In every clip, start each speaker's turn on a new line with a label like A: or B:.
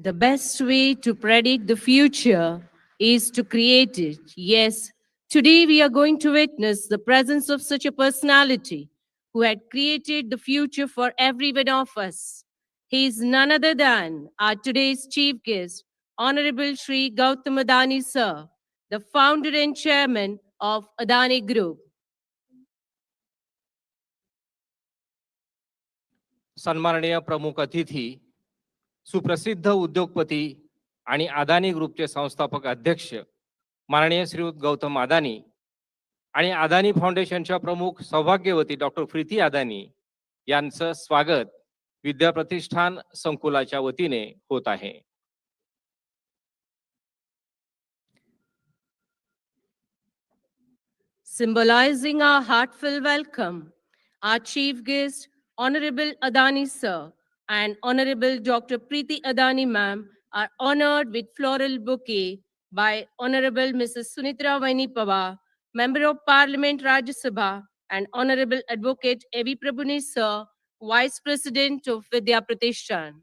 A: The best way to predict the future is to create it. Yes, today we are going to witness the presence of such a personality who had created the future for every one of us. He is none other than our today's chief guest, Honorable Shri Gautam Adani sir, the founder and chairman of Adani Group.
B: सन्माननीय प्रमुख अतिथी, सुप्रसिद्ध उद्योगपती आणि अदानी ग्रुपचे संस्थापक अध्यक्ष माननीय श्रीयुत गौतम अदानी आणि अदानी फाउंडेशनच्या प्रमुख सौभाग्यवती डॉक्टर प्रीती अदानी यांचं स्वागत विद्याप्रतिष्ठान संकुलाच्या वतीने होत आहे.
A: Symbolizing our heartfelt welcome, our chief guest, Honorable Adani sir, and Honorable Dr. Preeti Adani ma'am are honored with floral bouquet by Honorable Mrs. Sunitra Vaini Pawar, Member of Parliament Rajya Sabha, and Honorable Advocate A.V. Prabhuni sir, Vice President of Vidya Pratishthan.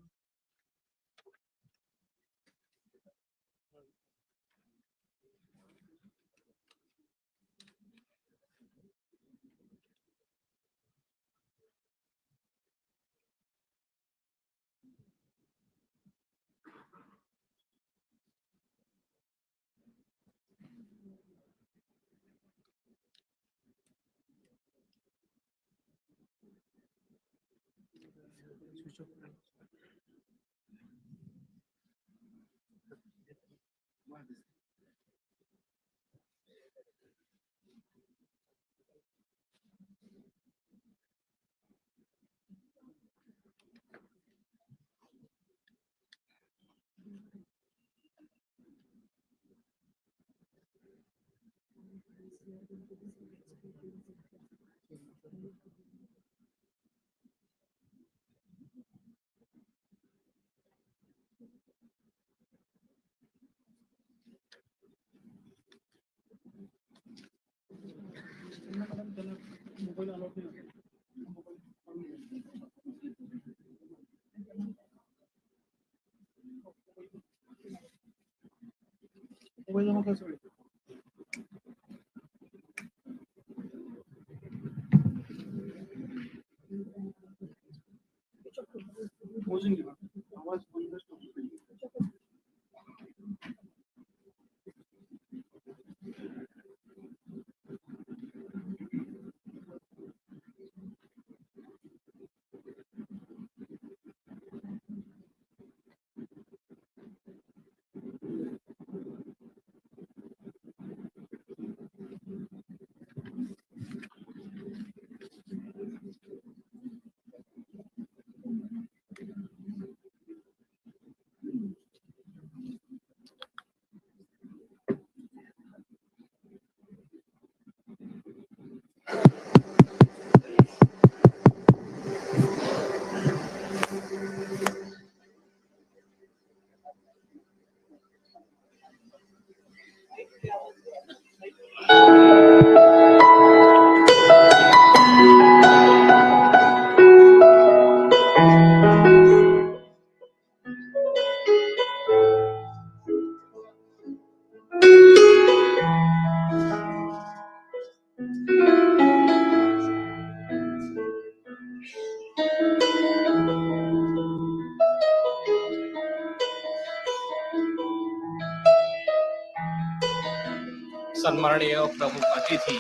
B: सन्माननीय प्रमुख अतिथी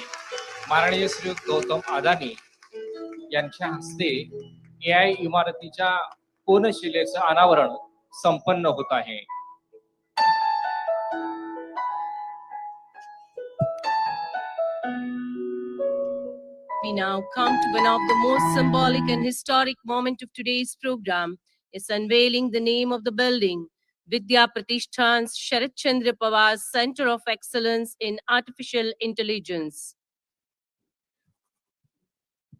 B: माननीय श्री गौतम अदानी यांच्या हस्ते AI इमारतीच्या कोनशिलेचं अनावरण संपन्न होत आहे.
A: We now come to one of the most symbolic and historic moments of today's program, is unveiling the name of the building, Vidya Pratishthan's Sharad Pawar Center of Excellence in Artificial Intelligence.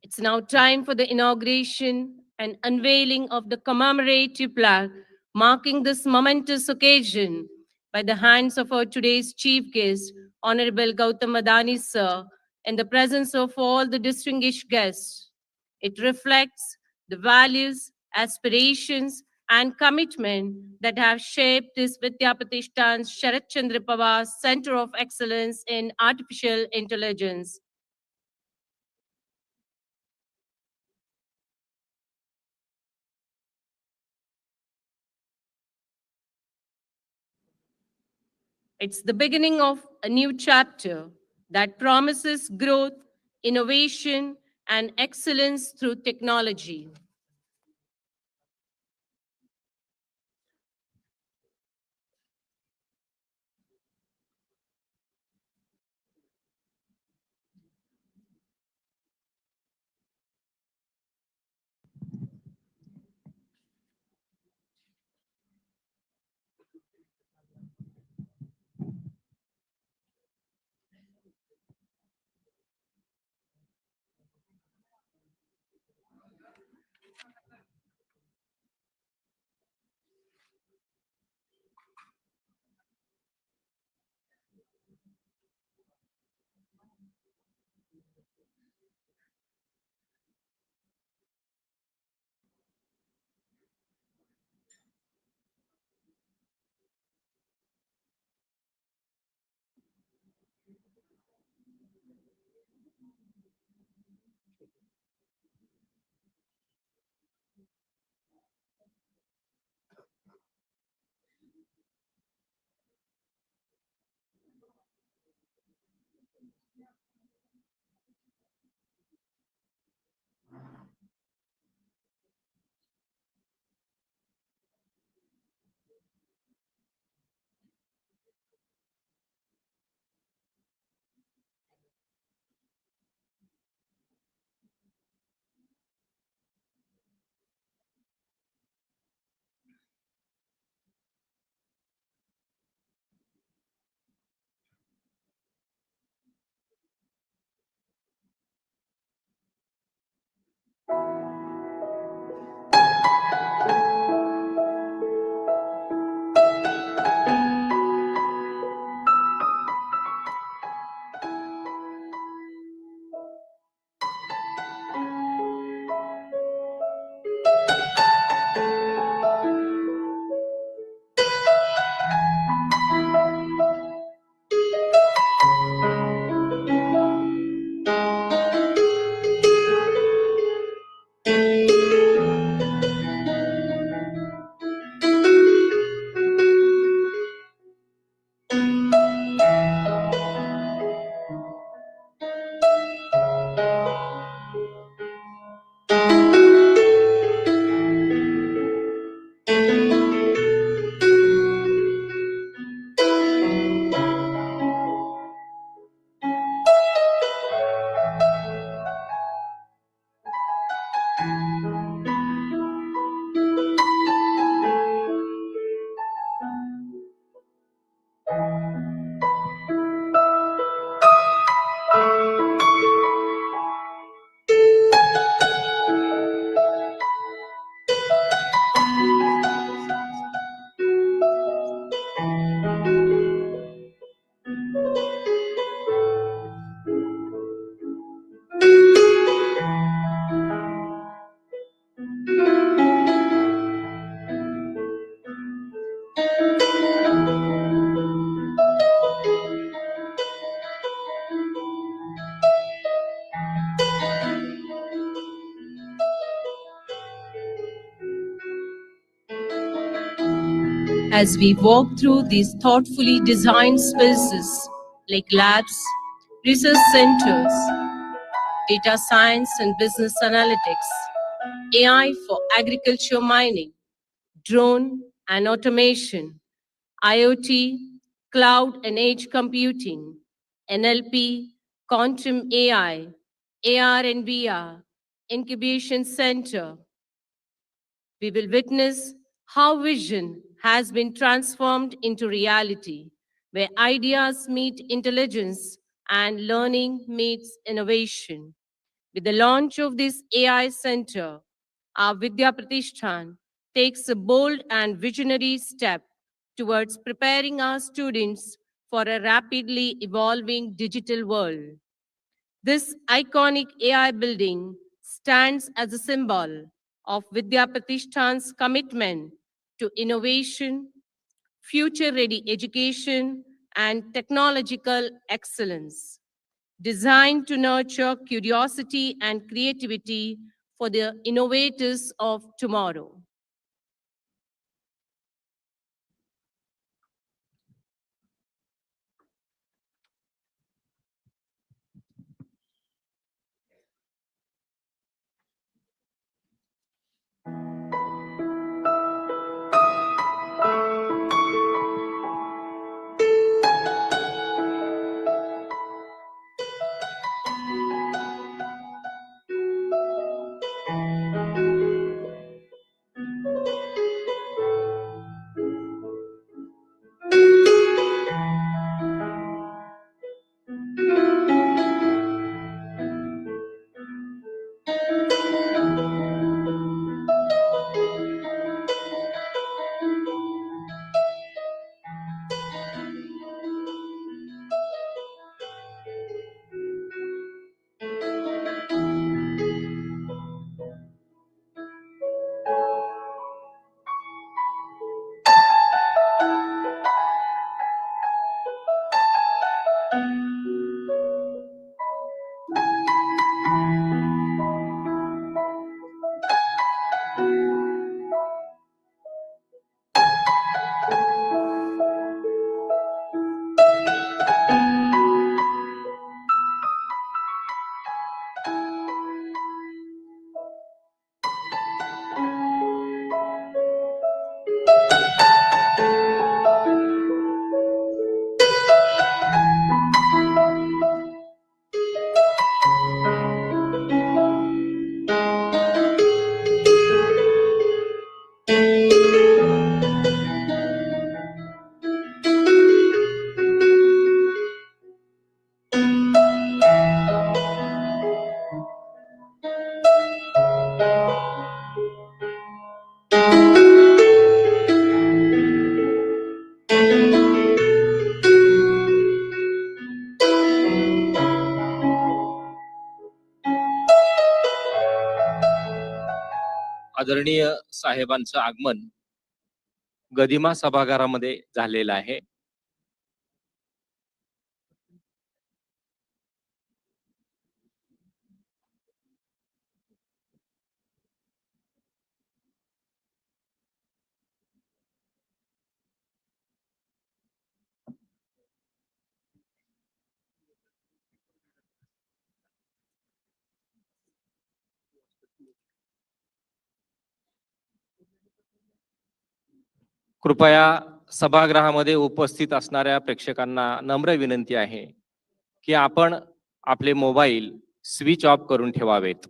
A: It's now time for the inauguration and unveiling of the commemorative plaque marking this momentous occasion by the hands of our today's chief guest, Honorable Gautam Adani sir, in the presence of all the distinguished guests. It reflects the values, aspirations, and commitment that have shaped this Vidyapratishthan's Sharad Chandra Pawar Center of Excellence in Artificial Intelligence. It's the beginning of a new chapter that promises growth, innovation, and excellence through technology. As we walk through these thoughtfully designed spaces like labs, research centers, data science and business analytics, AI for agriculture mining, drone and automation, IoT, cloud and edge computing, NLP, quantum AI, AR and VR, incubation center, we will witness how vision has been transformed into reality, where ideas meet intelligence and learning meets innovation. With the launch of this AI center, our Vidya Pratishthan takes a bold and visionary step towards preparing our students for a rapidly evolving digital world. This iconic AI building stands as a symbol of Vidya Pratishthan's commitment to innovation, future-ready education, and technological excellence, designed to nurture curiosity and creativity for the innovators of tomorrow.
B: आदरणीय साहेबांचं आगमन गदिमा सभागृहामध्ये झालेलं आहे. कृपया सभागृहामध्ये उपस्थित असणाऱ्या प्रेक्षकांना नम्र विनंती आहे की आपण आपले मोबाईल स्विच ऑफ करून ठेवावेत.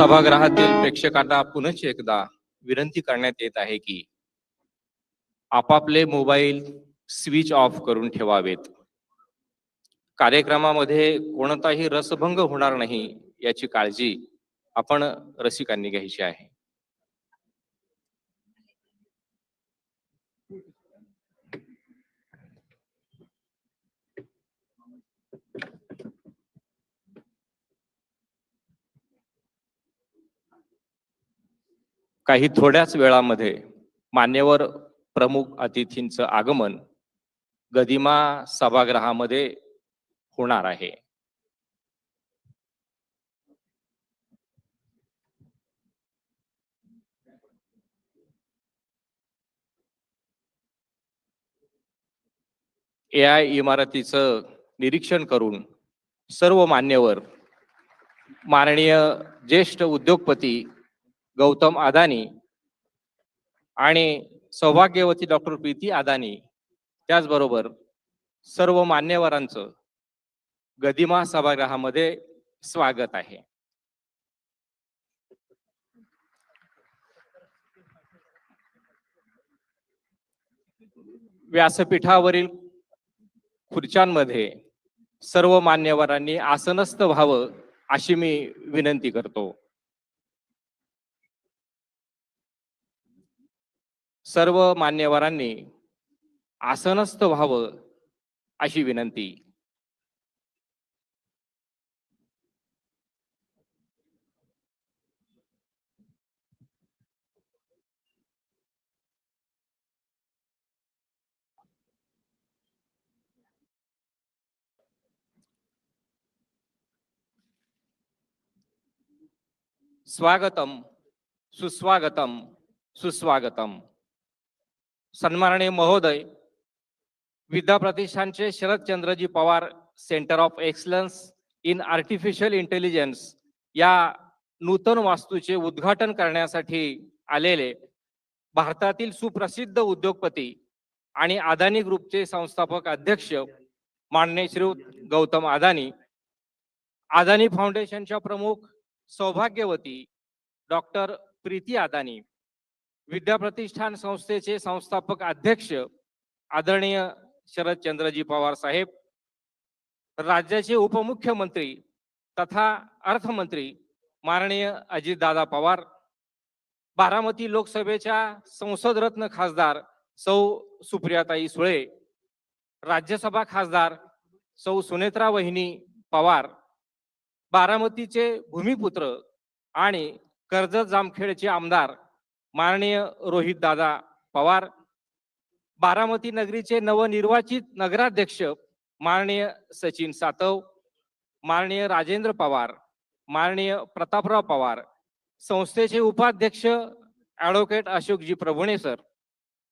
B: सभागृहातील प्रेक्षकांना पुनश्च एकदा विनंती करण्यात येत आहे की आपापले मोबाईल स्विच ऑफ करून ठेवावेत. कार्यक्रमामध्ये कोणताही रसभंग होणार नाही याची काळजी आपण रसिकांनी घ्यायची आहे. काही थोड्याच वेळामध्ये मान्यवर प्रमुख अतिथींचं आगमन गदिमा सभागृहामध्ये होणार आहे. AI इमारतीचं निरीक्षण करून सर्व मान्यवर माननीय ज्येष्ठ उद्योगपती गौतम अदानी आणि सौभाग्यवती डॉक्टर प्रीती अदानी त्याचबरोबर सर्व मान्यवरांचं गदिमा सभागृहामध्ये स्वागत आहे. व्यासपीठावरील खुर्च्यांमध्ये सर्व मान्यवरांनी आसनस्थ व्हावं अशी मी विनंती करतो. सर्व मान्यवरांनी आसनस्थ व्हावं अशी विनंती. स्वागतम, सुस्वागतम, सुस्वागतम. सन्माननीय महोदय, विद्या प्रतिष्ठानचे Sharadchandraji Pawar centre of excellence in artificial intelligence या नूतन वास्तूचे उद्घाटन करण्यासाठी आलेले भारतातील सुप्रसिद्ध उद्योगपती आणि अदानी ग्रुपचे संस्थापक अध्यक्ष माननीय श्री गौतम अदानी, अदानी फाउंडेशनच्या प्रमुख सौभाग्यवती डॉक्टर प्रीती अदानी, विद्या प्रतिष्ठान संस्थेचे संस्थापक अध्यक्ष आदरणीय शरदचंद्रजी पवार साहेब, राज्याचे उपमुख्यमंत्री तथा अर्थमंत्री माननीय अजितदादा पवार, बारामती लोकसभेच्या संसदरत्न खासदार सौ सुप्रियाताई सुळे, राज्यसभा खासदार सौ सुनेत्रा वहिनी पवार, बारामतीचे भूमिपुत्र आणि कर्जत जामखेडचे आमदार माननीय रोहितदादा पवार, बारामती नगरीचे नवनिर्वाचित नगराध्यक्ष माननीय सचिन सातव, माननीय राजेंद्र पवार, माननीय प्रतापराव पवार, संस्थेचे उपाध्यक्ष ॲडव्होकेट अशोकजी प्रभुणे सर,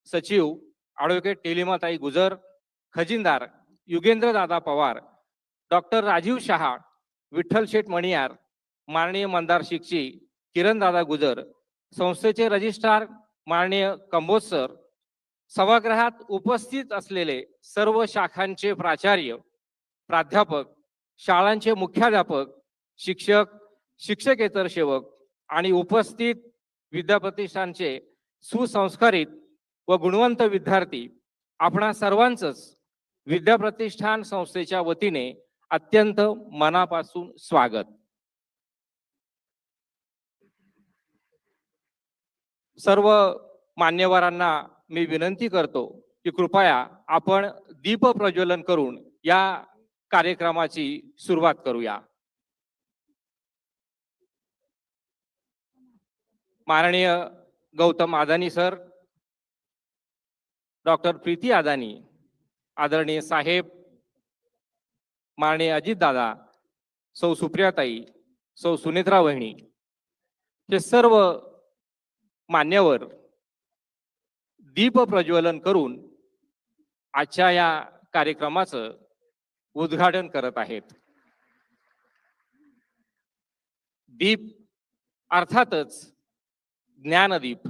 B: सचिव ॲडव्होकेट नीलिमाताई गुजर, खजिनदार युगेंद्र दादा पवार, डॉक्टर राजीव शहा, विठ्ठल शेठ मणियार, माननीय मंदार शिक्षी, किरण दादा गुजर, संस्थेचे रजिस्ट्रार माननीय कंबोज सर, सभागृहात उपस्थित असलेले सर्व शाखांचे प्राचार्य, प्राध्यापक, शाळांचे मुख्याध्यापक, शिक्षक, शिक्षकेतर सेवक आणि उपस्थित विद्या प्रतिष्ठानचे सुसंस्कारित व गुणवंत विद्यार्थी, आपणा सर्वांचंच विद्या प्रतिष्ठान संस्थेच्या वतीने अत्यंत मनापासून स्वागत. सर्व मान्यवरांना मी विनंती करतो की कृपया आपण दीप प्रज्वलन करून या कार्यक्रमाची सुरुवात करूया. माननीय गौतम अदानी सर, डॉक्टर प्रीती अदानी, आदरणीय साहेब, माननीय अजित दादा, सौ सुप्रियाताई, सौ सुनेत्रा वहिनी, हे सर्व मान्यवर दीप प्रज्वलन करून आजच्या या कार्यक्रमाचं उद्घाटन करत आहेत. दीप अर्थातच ज्ञानदीप,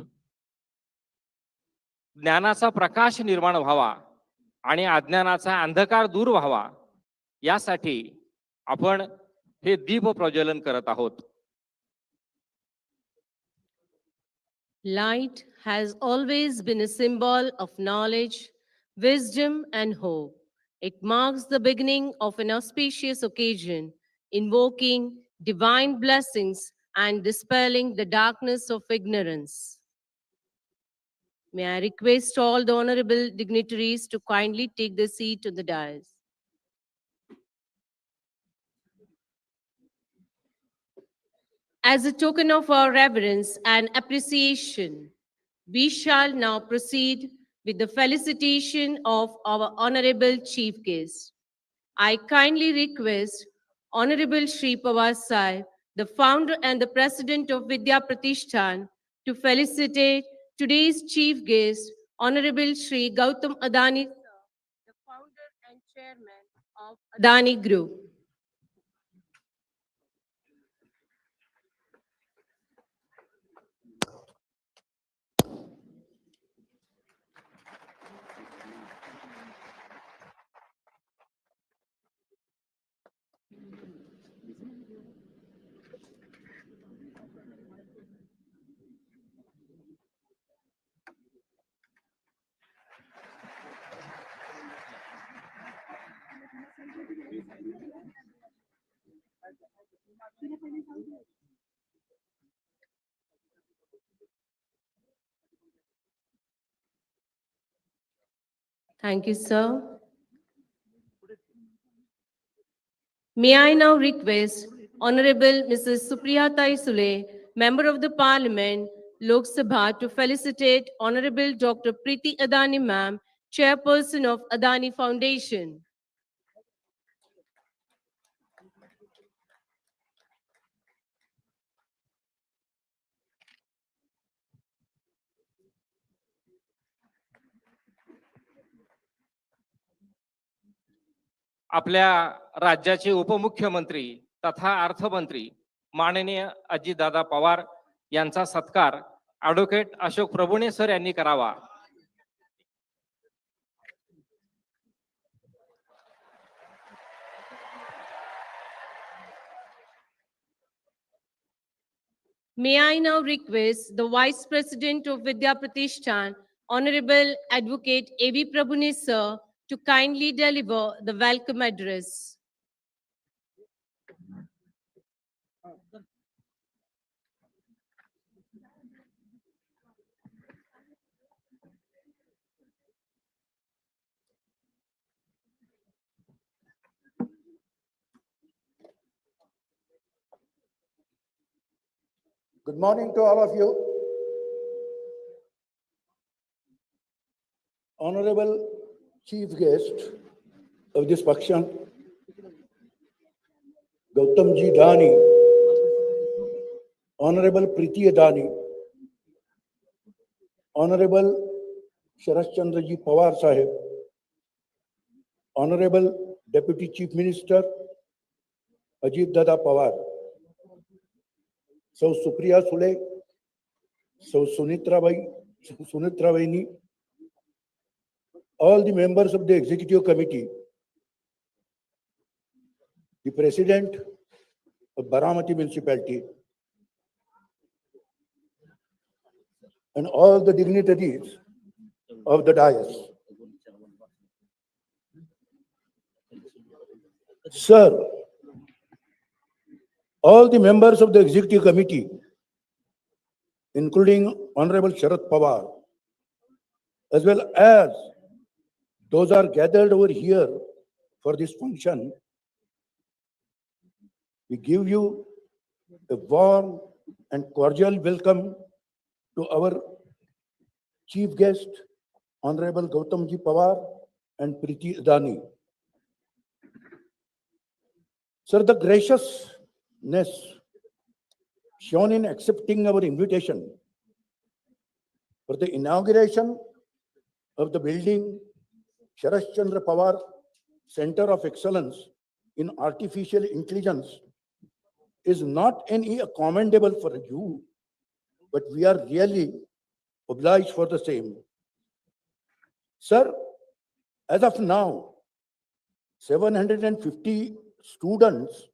B: ज्ञानाचा प्रकाश निर्माण व्हावा आणि अज्ञानाचा अंधकार दूर व्हावा यासाठी आपण हे दीप प्रज्वलन करत आहोत.
A: Light has always been a symbol of knowledge, wisdom, and hope. It marks the beginning of an auspicious occasion, invoking divine blessings and dispelling the darkness of ignorance. May I request all the honorable dignitaries to kindly take their seat on the dais. As a token of our reverence and appreciation, we shall now proceed with the felicitation of our honorable chief guest. I kindly request Honorable Shri Pawar Sahib, the founder and the president of Vidya Pratishthan, to felicitate today's chief guest, Honorable Shri Gautam Adani, sir, the founder and chairman of Adani Group. Thank you, sir. May I now request Honorable Mrs. Supriya Sule, Member of the Parliament, Lok Sabha, to felicitate Honorable Dr. Preeti Adani Ma'am, Chairperson of Adani Foundation.
B: आपल्या राज्याचे उपमुख्यमंत्री तथा अर्थमंत्री माननीय अजितदादा पवार यांचा सत्कार advocate Ashok Prabhune sir यांनी करावा.
A: May I now request the Vice President of Vidya Pratishthan, Honorable Advocate A.V. Prabhune sir, to kindly deliver the welcome address.
C: Good morning to all of you. Honorable Chief Guest of this function, Gautam Adani, Honorable Preeti Adani, Honorable Sharad Pawar Sahib, Honorable Deputy Chief Minister Ajit Pawar, So Supriya Sule, So Sunitra Vaini, all the members of the Executive Committee, the President of Baramati Municipality, and all the dignitaries of the dais. Sir, all the members of the Executive Committee, including Honorable Sharad Pawar, as well as those are gathered over here for this function, we give you a warm and cordial welcome to our chief guest, Honorable Gautam Pawar and Preeti Adani. Sir, the graciousness shown in accepting our invitation for the inauguration of the building Sharad Pawar Center of Excellence in Artificial Intelligence is not only commendable for you, but we are really obliged for the same. Sir, as of now, 750 students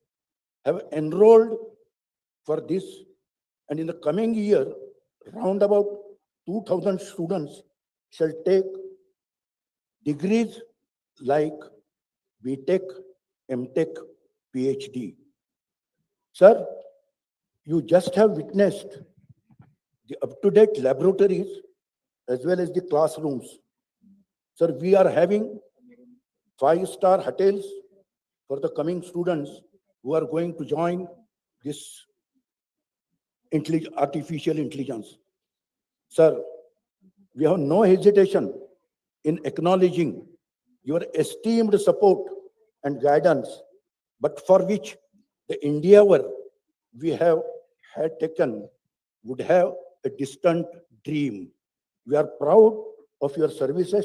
C: have enrolled for this, and in the coming year, round about 2,000 students shall take degrees like B.Tech, M.Tech, PhD. Sir, you just have witnessed the up-to-date laboratories as well as the classrooms. Sir, we are having 5-star hotels for the coming students who are going to join this artificial intelligence. Sir, we have no hesitation in acknowledging your esteemed support and guidance, but for which the endeavor we have had taken would have a distant dream. We are proud of your services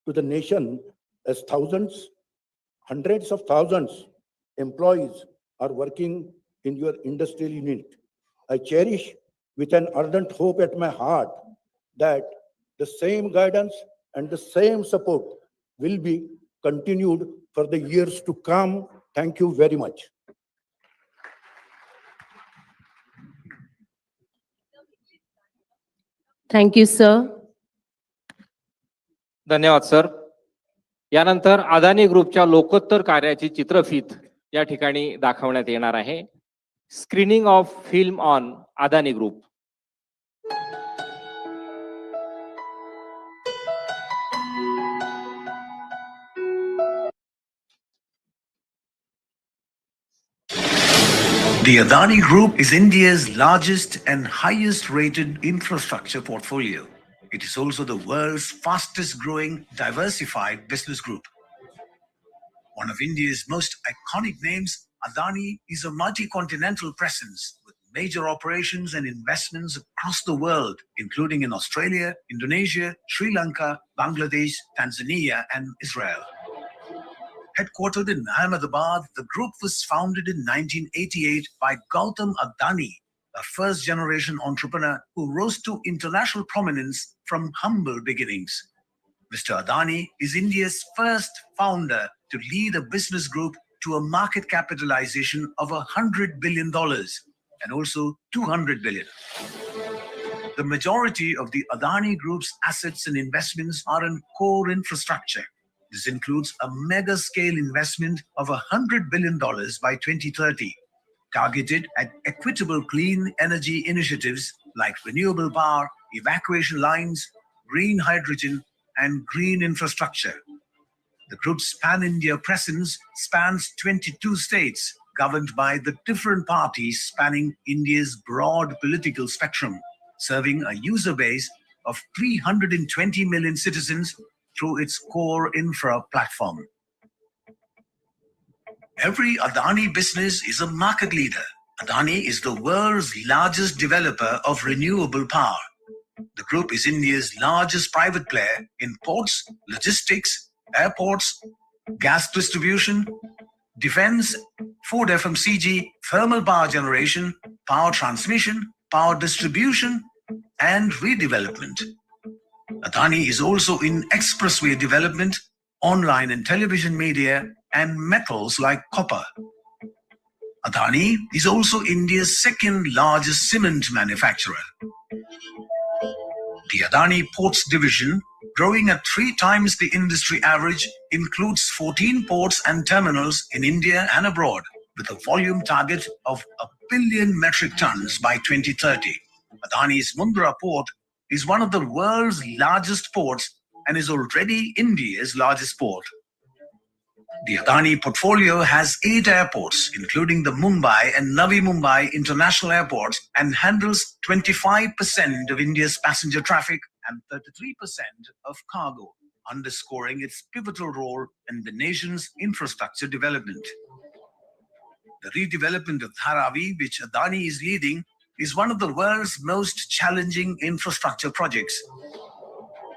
C: to the nation as thousands, hundreds of thousands employees are working in your industrial unit. I cherish with an ardent hope at my heart that the same guidance and the same support will be continued for the years to come. Thank you very much.
A: Thank you, sir.
B: धन्यवाद sir. यानंतर अदानी ग्रुपच्या लोकोत्तर कार्याची चित्रफीत या ठिकाणी दाखवण्यात येणार आहे. Screening of film on Adani group.
D: The Adani Group is India's largest and highest rated infrastructure portfolio. It is also the world's fastest growing diversified business group. One of India's most iconic names, Adani is a multi-continental presence with major operations and investments across the world, including in Australia, Indonesia, Sri Lanka, Bangladesh, Tanzania, and Israel. Headquartered in Ahmedabad, the group was founded in 1988 by Gautam Adani, a first-generation entrepreneur who rose to international prominence from humble beginnings. Mr. Adani is India's first founder to lead a business group to a market capitalization of $100 billion and also $200 billion. The majority of the Adani Group's assets and investments are in core infrastructure. This includes a mega-scale investment of $100 billion by 2030, targeted at equitable clean energy initiatives like renewable power, evacuation lines, green hydrogen, and green infrastructure. The group's pan-India presence spans 22 states, governed by the different parties spanning India's broad political spectrum, serving a user base of 320 million citizens through its core infra platform. Every Adani business is a market leader. Adani is the world's largest developer of renewable power. The group is India's largest private player in ports, logistics, airports, gas distribution, defense, food FMCG, thermal power generation, power transmission, power distribution, and redevelopment. Adani is also in expressway development, online and television media, and metals like copper. Adani is also India's second largest cement manufacturer. The Adani Ports division, growing at 3 times the industry average, includes 14 ports and terminals in India and abroad, with a volume target of 1 billion metric tons by 2030. Adani's Mundra port is one of the world's largest ports and is already India's largest port. The Adani portfolio has 8 airports, including the Mumbai and Navi Mumbai international airports, and handles 25% of India's passenger traffic and 33% of cargo, underscoring its pivotal role in the nation's infrastructure development. The redevelopment of Dharavi, which Adani is leading, is one of the world's most challenging infrastructure projects.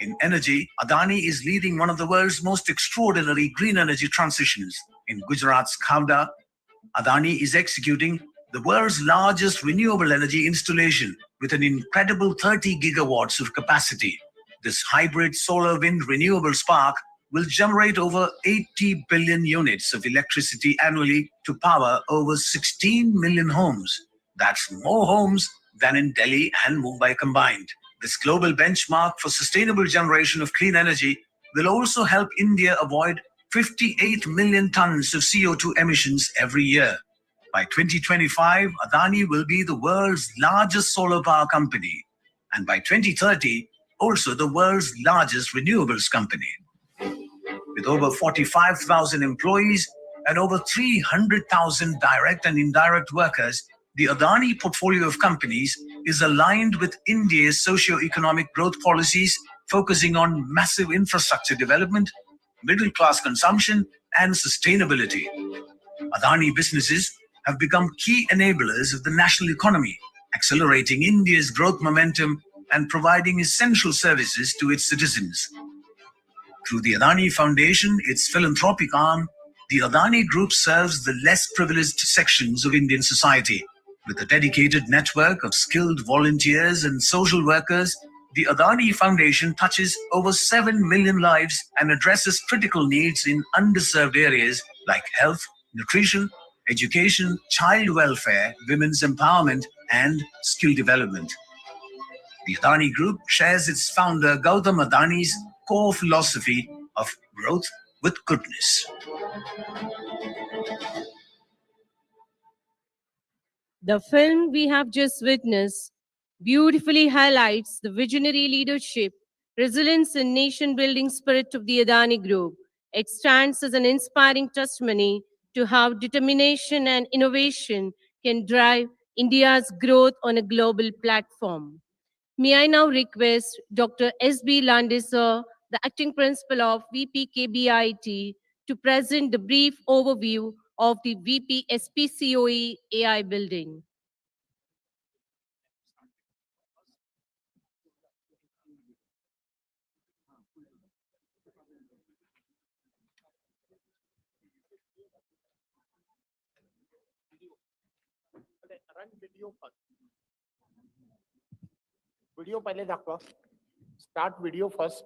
D: In energy, Adani is leading one of the world's most extraordinary green energy transitions. In Gujarat's Khavda, Adani is executing the world's largest renewable energy installation with an incredible 30 gigawatts of capacity. This hybrid solar-wind renewable spark will generate over 80 billion units of electricity annually to power over 16 million homes. That's more homes than in Delhi and Mumbai combined. This global benchmark for sustainable generation of clean energy will also help India avoid 58 million tons of CO2 emissions every year. By 2025, Adani will be the world's largest solar power company, and by 2030, also the world's largest renewables company. With over 45,000 employees and over 300,000 direct and indirect workers, the Adani portfolio of companies is aligned with India's socio-economic growth policies, focusing on massive infrastructure development, middle-class consumption, and sustainability. Adani businesses have become key enablers of the national economy, accelerating India's growth momentum and providing essential services to its citizens. Through the Adani Foundation, its philanthropic arm, the Adani Group serves the less privileged sections of Indian society. With a dedicated network of skilled volunteers and social workers, the Adani Foundation touches over 7 million lives and addresses critical needs in underserved areas like health, nutrition, education, child welfare, women's empowerment, and skill development. The Adani Group shares its founder Gautam Adani's core philosophy of growth with goodness.
A: The film we have just witnessed beautifully highlights the visionary leadership, resilience, and nation building spirit of the Adani Group. It stands as an inspiring testimony to how determination and innovation can drive India's growth on a global platform. May I now request Dr. S.B. Landesar, the acting principal of VPKBIT, to present the brief overview of the VP SPCOE AI building.
E: Video पहिले दाखवा start video first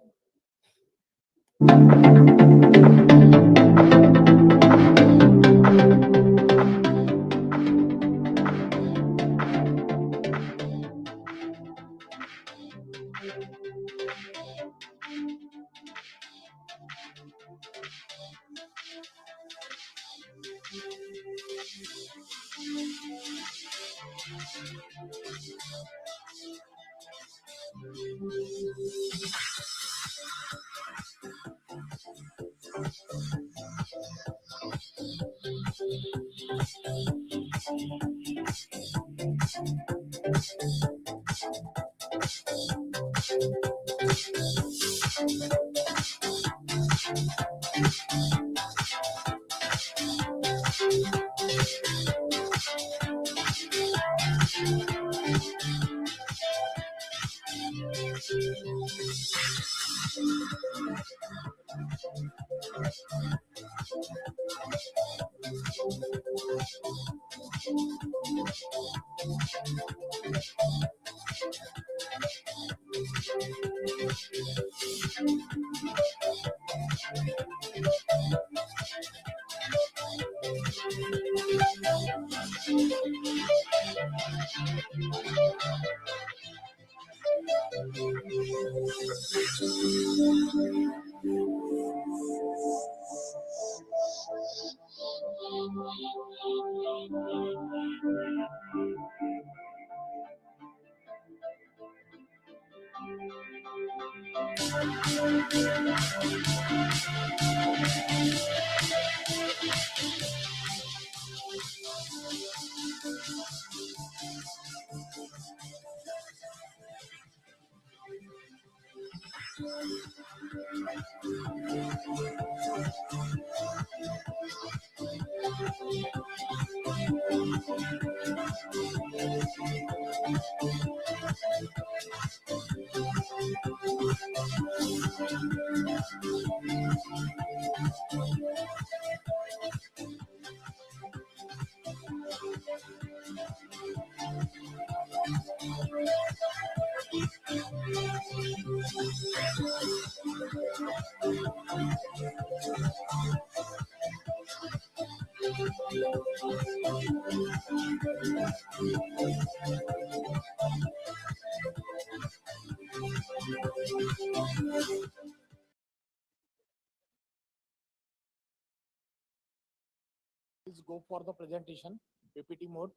E: Please go for the presentation, PPT mode.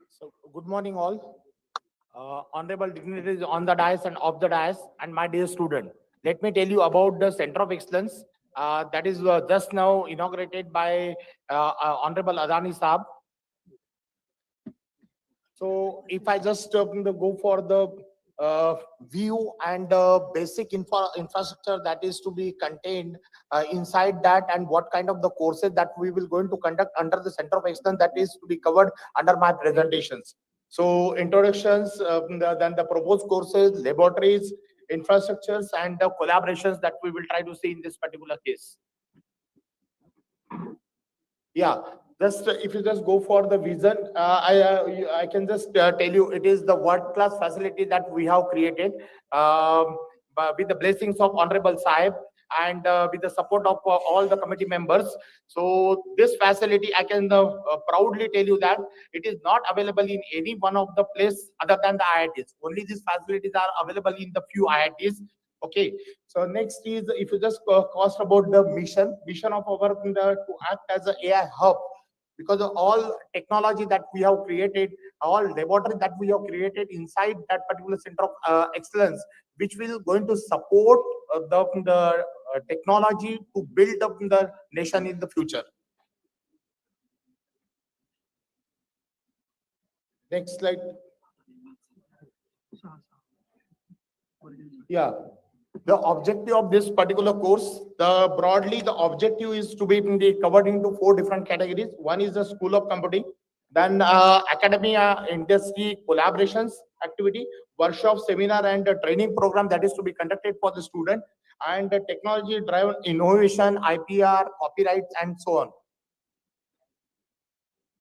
E: So, good morning all. Honorable dignitaries on the dais and off the dais, and my dear student. Let me tell you about the Center of Excellence that is just now inaugurated by Honorable Adani Saab. So if I just go for the view and basic infrastructure that is to be contained inside that, and what kind of the courses that we will going to conduct under the Center of Excellence, that is to be covered under my presentations. So introductions, then the proposed courses, laboratories, infrastructures, and the collaborations that we will try to see in this particular case. Yeah, just if you just go for the vision, I can just tell you it is the world-class facility that we have created with the blessings of Honorable Sahib and with the support of all the committee members. So this facility, I can proudly tell you that it is not available in any one of the place other than the IITs. Only these facilities are available in the few IITs. Okay, so next is if you just cost about the vision of our to act as an AI hub, because of all technology that we have created, all laboratory that we have created inside that particular Center of Excellence, which will going to support the technology to build up the nation in the future. Next slide. Yeah. The objective of this particular course, broadly the objective is to be covered into 4 different categories. One is the School of Computing, then academia, industry, collaborations activity, workshop, seminar, and training program that is to be conducted for the student, and technology driven innovation, IPR, copyrights, and so on.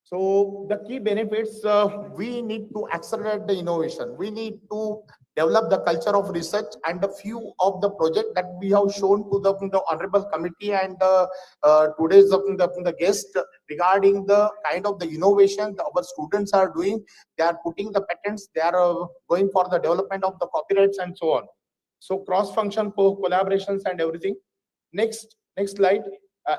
E: So the key benefits, we need to accelerate the innovation. We need to develop the culture of research, and a few of the project that we have shown to the honorable committee and today's the guest regarding the kind of the innovation that our students are doing. They are putting the patents, they are going for the development of the copyrights and so on. So cross-function collaborations and everything. Next slide.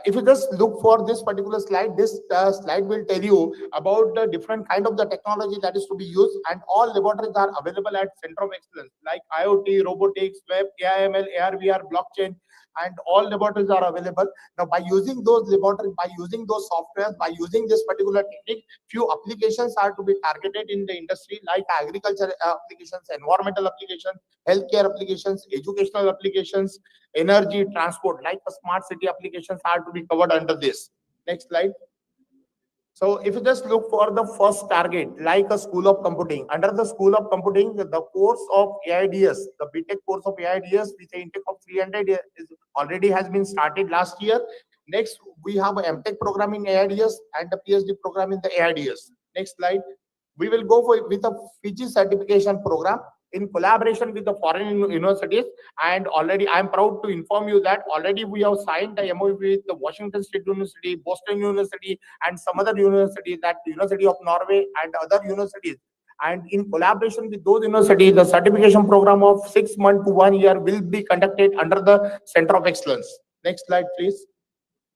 E: If you just look for this particular slide, this slide will tell you about the different kind of the technology that is to be used, and all laboratories are available at Center of Excellence, like IoT, robotics, web, AIML, AR, VR, blockchain, and all laboratories are available. Now, by using those laboratories, by using those softwares, by using this particular technique, few applications are to be targeted in the industry, like agriculture applications, environmental applications, healthcare applications, educational applications, energy, transport, like the smart city applications are to be covered under this. Next slide. So if you just look for the first target, like a School of Computing, under the School of Computing, the course of AIDS, the BTech course of AIDS with an intake of 300 is already has been started last year. Next, we have an MTech program in AIDS and a PhD program in the AIDS. Next slide. We will go with a PG certification program in collaboration with the foreign universities, and already I am proud to inform you that already we have signed the MOU with the Washington State University, Boston University, and some other universities, that University of Norway and other universities. And in collaboration with those universities, the certification program of 6 months to 1 year will be conducted under the Center of Excellence. Next slide, please.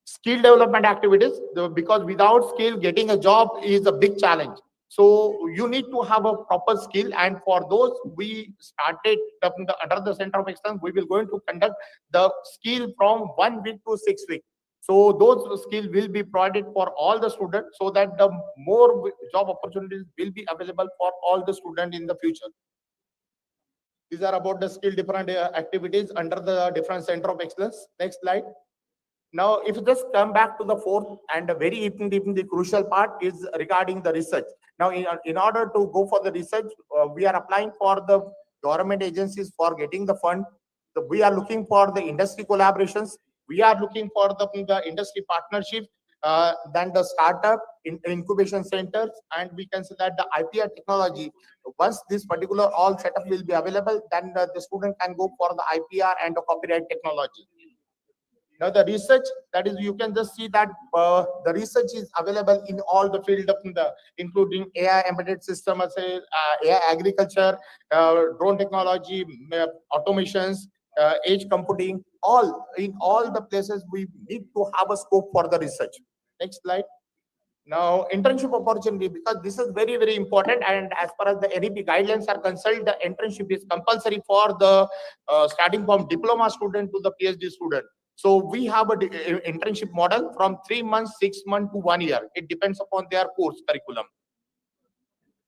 E: Skill development activities, because without skill, getting a job is a big challenge. So you need to have a proper skill, and for those we started under the Center of Excellence, we will going to conduct the skill from 1 week to 6 weeks. So those skills will be provided for all the students, so that the more job opportunities will be available for all the students in the future. These are about the skill different activities under the different Center of Excellence. Next slide. Now, if you just come back to the fourth and a very the crucial part is regarding the research. Now, in order to go for the research, we are applying for the government agencies for getting the fund. So we are looking for the industry collaborations. We are looking for the industry partnerships, then the startup incubation centers, and we can say that the IPR technology. Once this particular all setup will be available, then the student can go for the IPR and the copyright technology. Now the research, that is, you can just see that the research is available in all the field of including AI embedded system, AI agriculture, drone technology, automations, edge computing. In all the places we need to have a scope for the research. Next slide. Now, internship opportunity, because this is very, very important. And as far as the NEP guidelines are concerned, the internship is compulsory for the starting from diploma student to the PhD student. So we have a internship model from 3 months, 6 months to 1 year. It depends upon their course curriculum.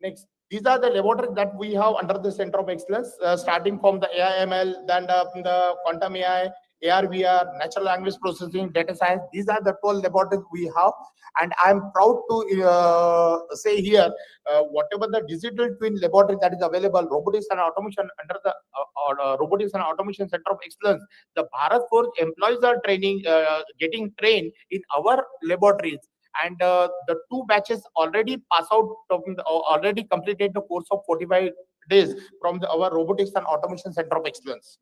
E: Next, these are the laboratories that we have under the Center of Excellence, starting from the AI/ML, then the quantum AI, AR/VR, natural language processing, data science. These are the 12 laboratories we have, and I'm proud to say here, whatever the digital twin laboratory that is available, robotics and automation under the Robotics and Automation Center of Excellence, the Bharat Force employees are getting trained in our laboratories, and the 2 batches already pass out already completed the course of 45 days from our Robotics and Automation Center of Excellence.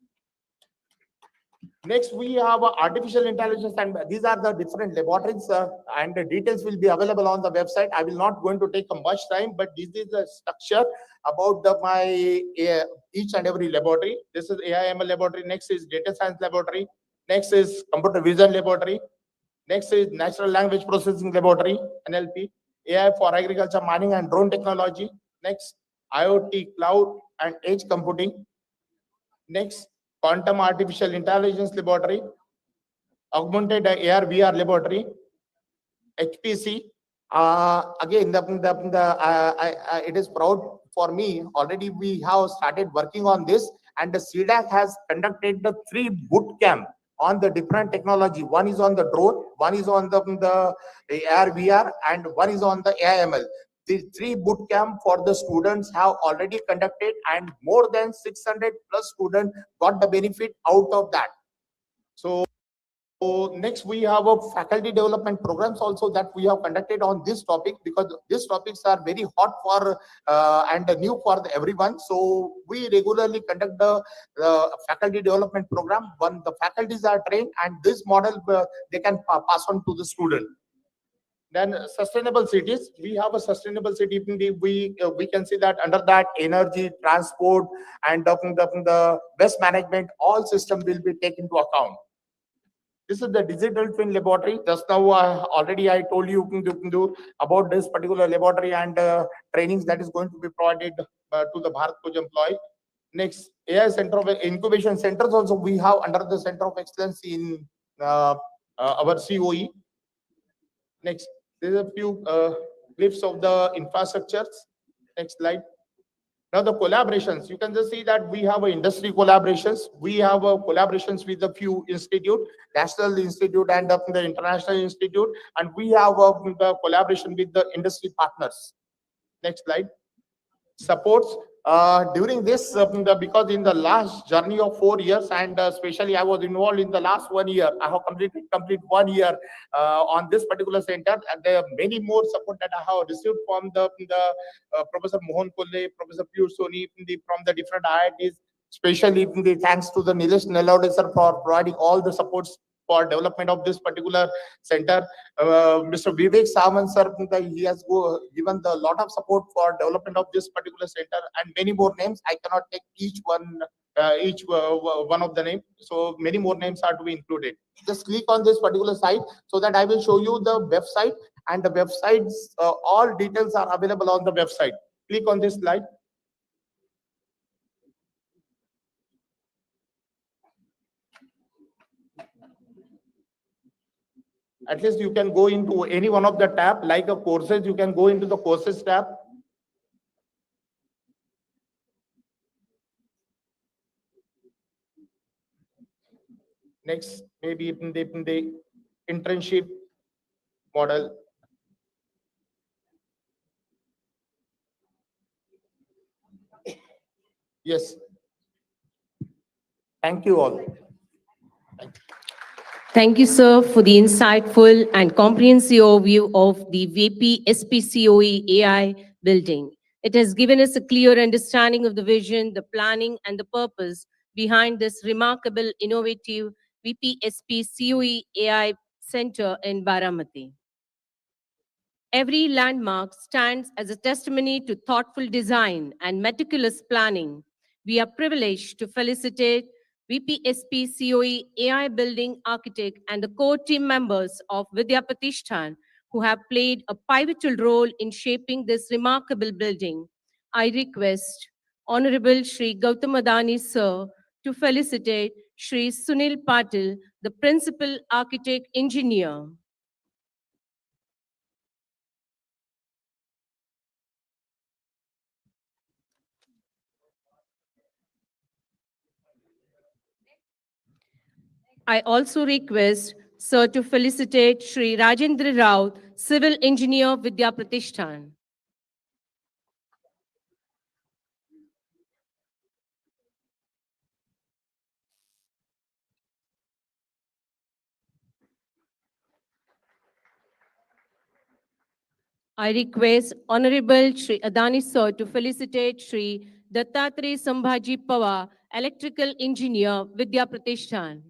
E: Next, we have artificial intelligence, and these are the different laboratories, and the details will be available on the website. I will not going to take much time, but this is the structure about each and every laboratory. This is AI/ML laboratory. Next is data science laboratory. Next is computer vision laboratory. Next is natural language processing laboratory, NLP. AI for agriculture, mining, and drone technology. Next, IoT, cloud, and edge computing. Next, quantum artificial intelligence laboratory, augmented AR/VR laboratory, HPC. Again, it is proud for me. Already we have started working on this, and the CDAC has conducted the 3 boot camp on the different technology. One is on the drone, one is on the AR/VR, and one is on the AI/ML. The 3 boot camp for the students have already conducted, and more than 600 plus students got the benefit out of that. So next, we have a faculty development programs also that we have conducted on this topic, because these topics are very hot for and new for everyone. So we regularly conduct the faculty development program when the faculties are trained, and this model they can pass on to the student. Then sustainable cities, we have a sustainable city. We can see that under that energy, transport, and the waste management, all system will be taken into account. This is the digital twin laboratory. Just now, already I told you about this particular laboratory and trainings that is going to be provided to the Bharat Forge employee. Next, AI Center of Incubation Centers also we have under the Center of Excellence in our COE. Next, there is a few clips of the infrastructures. Next slide. Now the collaborations, you can just see that we have industry collaborations. We have collaborations with a few institute, National Institute and the International Institute, and we have the collaboration with the industry partners. Next slide. Supports during this because in the last journey of 4 years, and especially I was involved in the last 1 year, I have completed 1 year on this particular center, and there are many more support that I have received from the Professor Mohan Kolle, Professor Piyush Soni from the different IITs, especially thanks to the Nilesh Nellode sir for providing all the supports for development of this particular center. Mr. Vivek Samant sir, he has given a lot of support for development of this particular center, and many more names. I cannot take each one of the names, so many more names are to be included. Just click on this particular site so that I will show you the website, and the websites, all details are available on the website. Click on this slide. At least you can go into any one of the tab, like a courses, you can go into the courses tab. Next, maybe in the internship model. Yes. Thank you all.
A: Thank you, sir, for the insightful and comprehensive overview of the VP SPCOE AI building. It has given us a clear understanding of the vision, the planning, and the purpose behind this remarkable, innovative VP SPCOE AI Center in Baramati. Every landmark stands as a testimony to thoughtful design and meticulous planning. We are privileged to felicitate VPSP COE AI Building Architect and the core team members of Vidya Pratishthan who have played a pivotal role in shaping this remarkable building. I request Honorable Shri Gautam Adani, sir, to felicitate Shri Sunil Patil, the Principal Architect Engineer. I also request Sir to felicitate Shri Rajendra Rao, Civil Engineer, Vidya Pratishthan. I request Honorable Shri Adani Sir to felicitate Shri Dattatreya Sambhaji Pawar, Electrical Engineer, Vidya Pratishthan.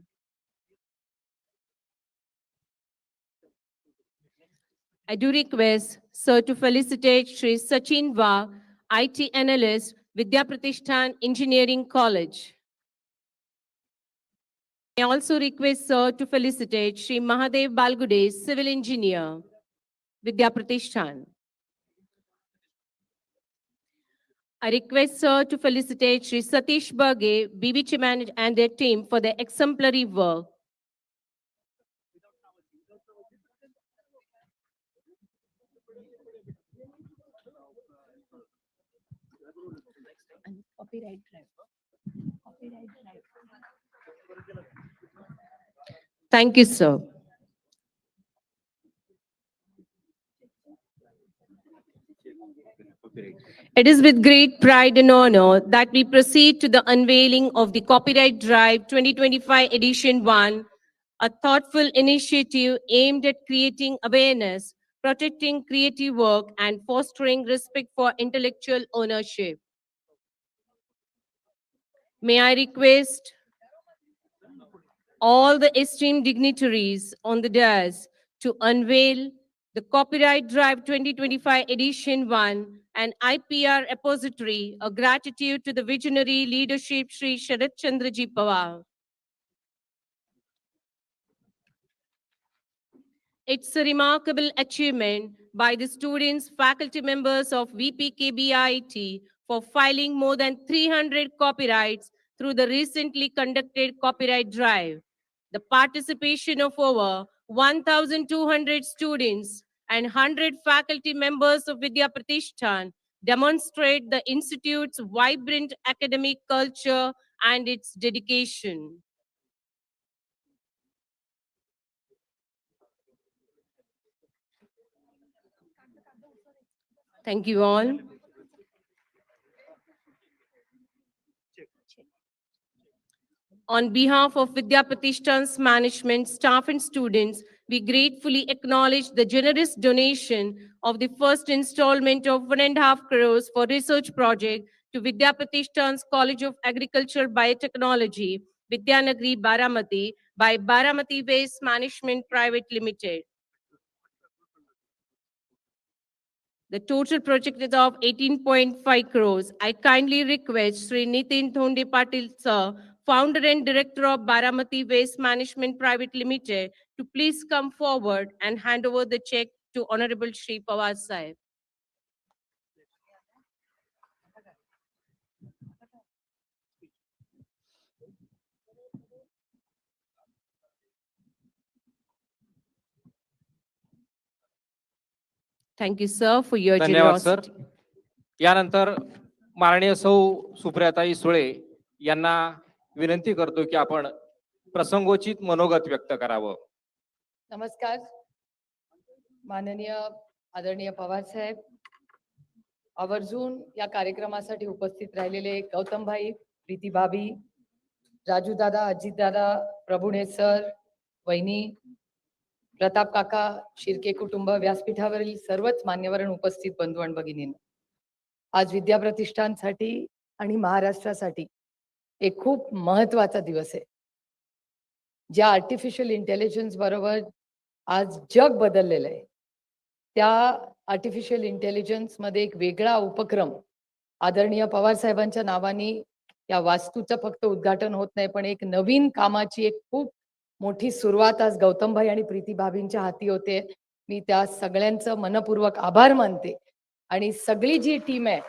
A: I do request Sir to felicitate Shri Sachin Va, IT Analyst, Vidya Pratishthan Engineering College. I also request Sir to felicitate Shri Mahadev Balgude, Civil Engineer, Vidya Pratishthan. I request Sir to felicitate Shri Satish Baghe, BB Chairman and their team for their exemplary work. Thank you, sir. It is with great pride and honor that we proceed to the unveiling of the Copyright Drive 2025 Edition 1, a thoughtful initiative aimed at creating awareness, protecting creative work, and fostering respect for intellectual ownership. May I request all the esteemed dignitaries on the dais to unveil the Copyright Drive 2025 Edition 1, an IPR repository, a gratitude to the visionary leadership Sri Sharad Chandraji Pawar. It's a remarkable achievement by the students, faculty members of VPKBIT for filing more than 300 copyrights through the recently conducted Copyright Drive. The participation of over 1,200 students and 100 faculty members of Vidya Pratishthan demonstrate the institute's vibrant academic culture and its dedication. Thank you all. On behalf of Vidya Pratishthan's management, staff and students, we gratefully acknowledge the generous donation of the first installment of 1.5 crores for research project to Vidya Pratishthan's College of Agriculture Biotechnology, Vidyanagari, Baramati by Baramati Waste Management Private Limited. The total project is of 18.5 crores. I kindly request Sri Nitin Thonde Patil sir, founder and director of Baramati Waste Management Private Limited, to please come forward and hand over the check to Honorable Shri Pawar Sahib. Thank you, sir, for your
B: धन्यवाद sir.
A: generosity.
B: यानंतर माननीय सौ सुप्रियाताई सुळे यांना विनंती करतो की आपण प्रसंगोचित मनोगत व्यक्त करावं.
F: नमस्कार, माननीय आदरणीय पवार साहेब, आवर्जून या कार्यक्रमासाठी उपस्थित राहिलेले गौतम भाई, प्रीती भाभी, राजू दादा, अजित दादा, प्रभुणे सर, वहिनी, प्रताप काका, शिर्के कुटुंब, व्यासपीठावरील सर्वच मान्यवर आणि उपस्थित बंधू आणि भगिनींनो, आज विद्या प्रतिष्ठानसाठी आणि महाराष्ट्रासाठी एक खूप महत्त्वाचा दिवस आहे. ज्या आर्टिफिशियल इंटेलिजन्स बरोबर आज जग बदललेलं आहे, त्या आर्टिफिशियल इंटेलिजन्स मध्ये एक वेगळा उपक्रम आदरणीय पवार साहेबांच्या नावाने या वास्तूचं फक्त उद्घाटन होत नाही, पण एक नवीन कामाची एक खूप मोठी सुरुवात आज गौतम भाई आणि प्रीती भाभींच्या हाती होते. मी त्या सगळ्यांचं मनपूर्वक आभार मानते आणि सगळी जी टीम आहे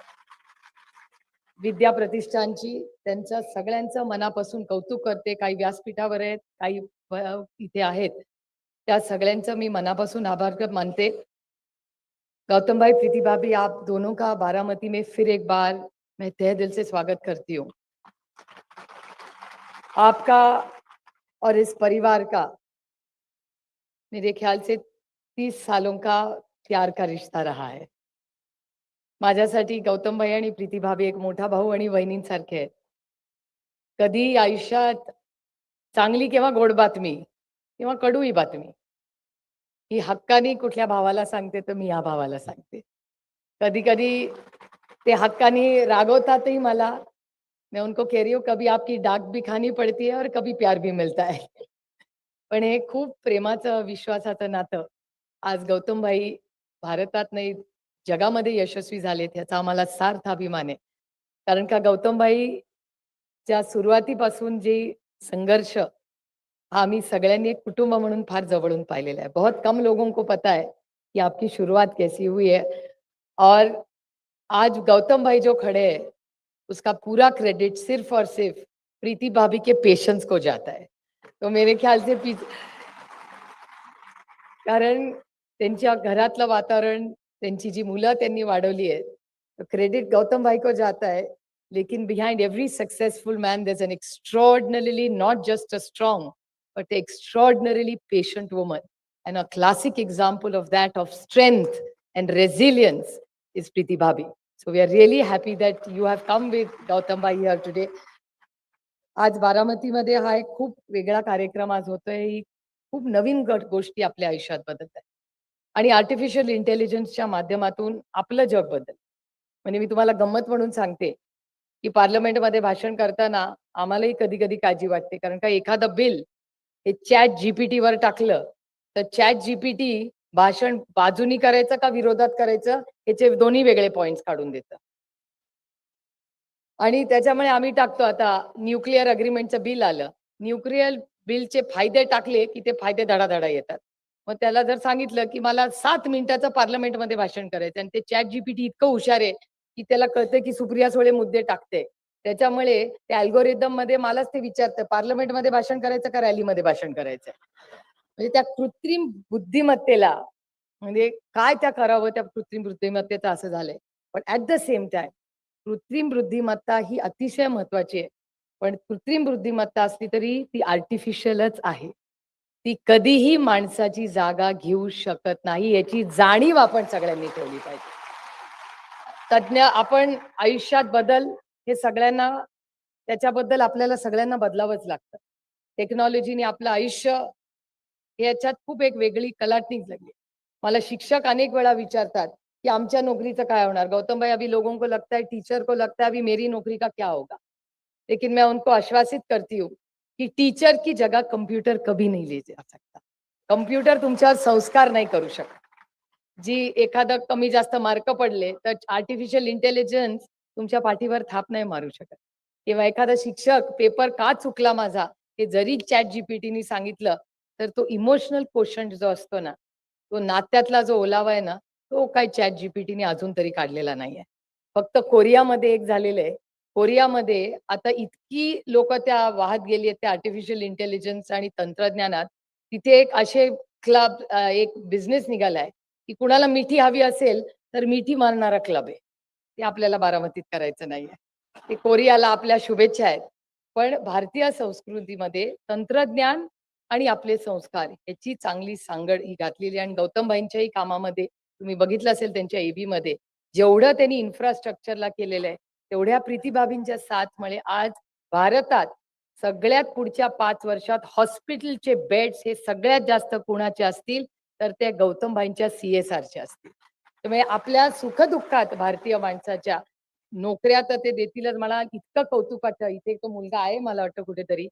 F: विद्या प्रतिष्ठानची त्यांच्या सगळ्यांचं मनापासून कौतुक करते. काही व्यासपीठावर आहेत, काही इथे आहेत, त्या सगळ्यांचं मी मनापासून आभार मानते. गौतम भाई, प्रीति भाभी, आप दोनों का बारामती में फिर एक बार मैं तहे दिल से स्वागत करती हूँ। आपका और इस परिवार का मेरे ख्याल से 30 सालों का प्यार का रिश्ता रहा है। माझ्यासाठी गौतम भाई आणि प्रीति भाभी एक मोठा भाऊ आणि वहिनींसारखे आहेत. कधी आयुष्यात चांगली किंवा गोड बातमी किंवा कडूही बातमी ही हक्कानी कुठल्या भावाला सांगते तर मी या भावाला सांगते. कधी कधी ते हक्कानी रागवतातही मला. मैं उनको कह रही हूँ कभी आपकी डाक भी खानी पड़ती है और कभी प्यार भी मिलता है. पण हे खूप प्रेमाचं विश्वासाचं नातं आज गौतम भाई भारतात नाही जगामध्ये यशस्वी झालेत याचा आम्हाला सार्थ अभिमान आहे. कारण का गौतम भाई च्या सुरुवातीपासून जी संघर्ष हा आम्ही सगळ्यांनी एक कुटुंब म्हणून फार जवळून पाहिलेला है. बहुत कम लोगों को पता है कि आपकी शुरुआत कैसी हुई है और आज गौतम भाई जो खड़े हैं उसका पूरा क्रेडिट सिर्फ और सिर्फ प्रीति भाभी के पेशेंस को जाता है. तो मेरे ख्याल से कारण त्यांच्या घरातलं वातावरण त्यांची जी मुलं त्यांनी वाढवली आहेत तो क्रेडिट गौतम भाई को जाता है. लेकिन behind every successful man there's an extraordinarily not just a strong but extraordinarily patient woman, and a classic example of that of strength and resilience is Preeti Bhabhi. So we are really happy that you have come with Gautam bhai here today. आज बारामतीमध्ये हा एक खूप वेगळा कार्यक्रम आज होतोय. ही खूप नवीन गोष्टी आपल्या आयुष्यात बदलत आहेत आणि आर्टिफिशियल इंटेलिजन्सच्या माध्यमातून आपलं जग बदल. म्हणजे मी तुम्हाला गंमत म्हणून सांगते की पार्लमेंटमध्ये भाषण करताना आम्हालाही कधी कधी काळजी वाटते. कारण का एखादं बिल हे चॅट जीपीटी वर टाकलं तर चॅट जीपीटी भाषण बाजूनी करायचं का विरोधात करायचं याचे दोन्ही वेगळे पॉइंट्स काढून देतं. आणि त्याच्यामुळे आम्ही टाकतो आता न्यूक्लिअर अग्रीमेंटचं बिल आलं. न्यूक्लिअर बिलचे फायदे टाकले की ते फायदे धडाधडा येतात. मग त्याला जर सांगितलं की मला 7 मिनिटाचं पार्लमेंटमध्ये भाषण करायचं आणि ते चॅट जीपीटी इतकं हुशार आहे की त्याला कळतं की सुप्रिया सुळे मुद्दे टाकते. त्याच्यामुळे त्या अल्गोरिदम मध्ये मलाच ते विचारतं पार्लमेंटमध्ये भाषण करायचं का रॅलीमध्ये भाषण करायचं. म्हणजे त्या कृत्रिम बुद्धिमत्तेला म्हणजे काय त्या करावं त्या कृत्रिम बुद्धिमत्तेचं असं झालंय. पण ऍट द सेम टाइम कृत्रिम बुद्धिमत्ता ही अतिशय महत्वाची आहे. पण कृत्रिम बुद्धिमत्ता असली तरी ती आर्टिफिशियलच आहे. ती कधीही माणसाची जागा घेऊ शकत नाही याची जाणीव आपण सगळ्यांनी ठेवली पाहिजे. तज्ञ आपण आयुष्यात बदल हे सगळ्यांना त्याच्याबद्दल आपल्याला सगळ्यांना बदलावंच लागतं. टेक्नॉलॉजीने आपलं आयुष्य याच्यात खूप एक वेगळी कलाटणी लागली. मला शिक्षक अनेक वेळा विचारतात कि आमच्या नौकरीचं काय होणार. गौतम भाई, अभी लोगों को लगता है, टीचर को लगता है अभी मेरी नौकरी का क्या होगा. लेकिन मैं उनको आश्वासित करती हूँ कि टीचर की जगह कंप्यूटर कभी नहीं ले जा सकता. कंप्यूटर तुमच्यावर संस्कार नाही करू शकत. जी एखादा कमी जास्त मार्क पडले तर आर्टिफिशियल इंटेलिजन्स तुमच्या पाठीवर थाप नाही मारू शकत. किंवा एखादा शिक्षक पेपर का चुकला माझा हे जरी चॅट जीपीटीने सांगितलं तर तो इमोशनल क्वेश्चन जो असतो ना तो नात्यातला जो ओलावा आहे ना तो काय चॅट जीपीटीने अजून तरी काढलेला नाहीये. फक्त कोरियामध्ये एक झालेलं आहे. कोरियामध्ये आता इतकी लोक त्या वाहत गेली आहेत त्या आर्टिफिशियल इंटेलिजन्स आणि तंत्रज्ञानात. तिथे एक असे क्लब एक बिझनेस निघालाय की कुणाला मिठी हवी असेल तर मिठी मारणारा क्लब आहे. ते आपल्याला बारामतीत करायचं नाहीये. ते कोरियाला आपल्या शुभेच्छा आहेत. पण भारतीय संस्कृतीमध्ये तंत्रज्ञान आणि आपले संस्कार याची चांगली सांगड ही घातलेली. आणि गौतम भाईंच्याही कामामध्ये तुम्ही बघितलं असेल त्यांच्या एबी मध्ये जेवढं त्यांनी इन्फ्रास्ट्रक्चरला केलेलं आहे तेवढ्या प्रीतिभाबींच्या साथमुळे आज भारतात सगळ्यात पुढच्या 5 वर्षात हॉस्पिटलचे बेड्स हे सगळ्यात जास्त कुणाचे असतील तर ते गौतम भाईंच्या सीएसआरचे असतील. त्यामुळे आपल्या सुखदुःखात भारतीय माणसाच्या नोकऱ्या तर ते देतीलच. मला इतकं कौतुक वाटतं. इथे तो मुलगा आहे मला वाटतं कुठेतरी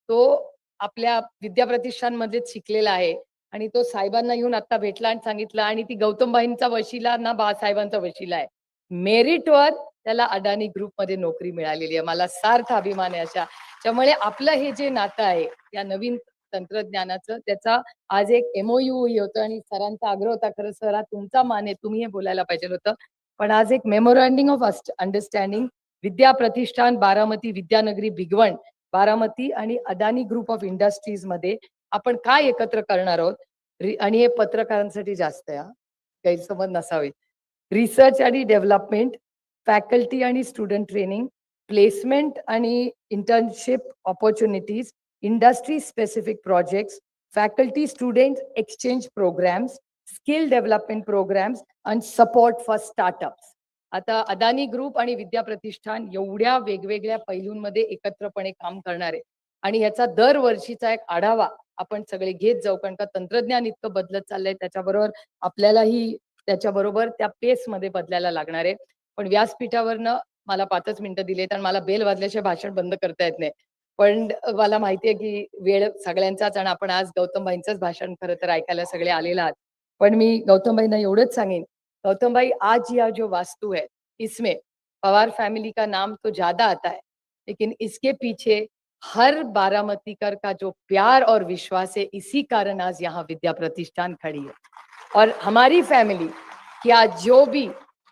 F: तो आपल्या विद्या प्रतिष्ठानमध्येच शिकलेला आहे आणि तो साहेबांना येऊन आता भेटला आणि सांगितलं आणि ती गौतमबाईंचा वशिला ना बाळासाहेबांचा वशिला आहे. मेरिटवर त्याला अडाणी ग्रुपमध्ये नोकरी मिळालेली आहे. मला सार्थ अभिमान आहे अशा. त्यामुळे आपलं हे जे नातं आहे या नवीन तंत्रज्ञानाचं त्याचा आज एक MOU होतं आणि सरांचा आग्रह होता, खरं सर हा तुमचा मान आहे, तुम्ही हे बोलायला पाहिजे होतं. पण आज एक मेमोरँडिंग ऑफ अंडरस्टँडिंग विद्या प्रतिष्ठान बारामती, विद्यानगरी भिगवण बारामती आणि अदानी ग्रुप ऑफ इंडस्ट्रीज मध्ये आपण काय एकत्र करणार आहोत. आणि हे पत्रकारांसाठी जास्त आहे, गैरसमज नसावे. रिसर्च आणि डेव्हलपमेंट, फॅकल्टी आणि स्टुडंट ट्रेनिंग, प्लेसमेंट आणि internship opportunities, industry specific projects, faculty student exchange programs, skill development programs आणि सपोर्ट फॉर स्टार्टअप्स. आता अदानी ग्रुप आणि विद्या प्रतिष्ठान एवढ्या वेगवेगळ्या पैलूंमध्ये एकत्रपणे काम करणार आहे आणि ह्याचा दरवर्षीचा एक आढावा आपण सगळे घेत जाऊ, कारण का तंत्रज्ञान इतकं बदलत चाललंय, त्याच्याबरोबर आपल्यालाही त्याच्याबरोबर त्या पेसमध्ये बदलायला लागणार आहे. पण व्यासपीठावरनं मला 5च मिनिटं दिलेत आणि मला बेल वाजल्याशिवाय भाषण बंद करता येत नाही. पण मला माहितीये की वेळ सगळ्यांचाच आणि आपण आज गौतमभाईंचंच भाषण खरं तर ऐकायला सगळे आलेले आहात. पण मी गौतमभाईंना एवढंच सांगेन, गौतम भाई आज यह जो वास्तु है इसमें पवार फैमिली का नाम तो ज्यादा आता है, लेकिन इसके पीछे हर बारामतीकर का जो प्यार और विश्वास है, इसी कारण आज यहाँ विद्या प्रतिष्ठान खड़ी है। और हमारी फैमिली क्या जो भी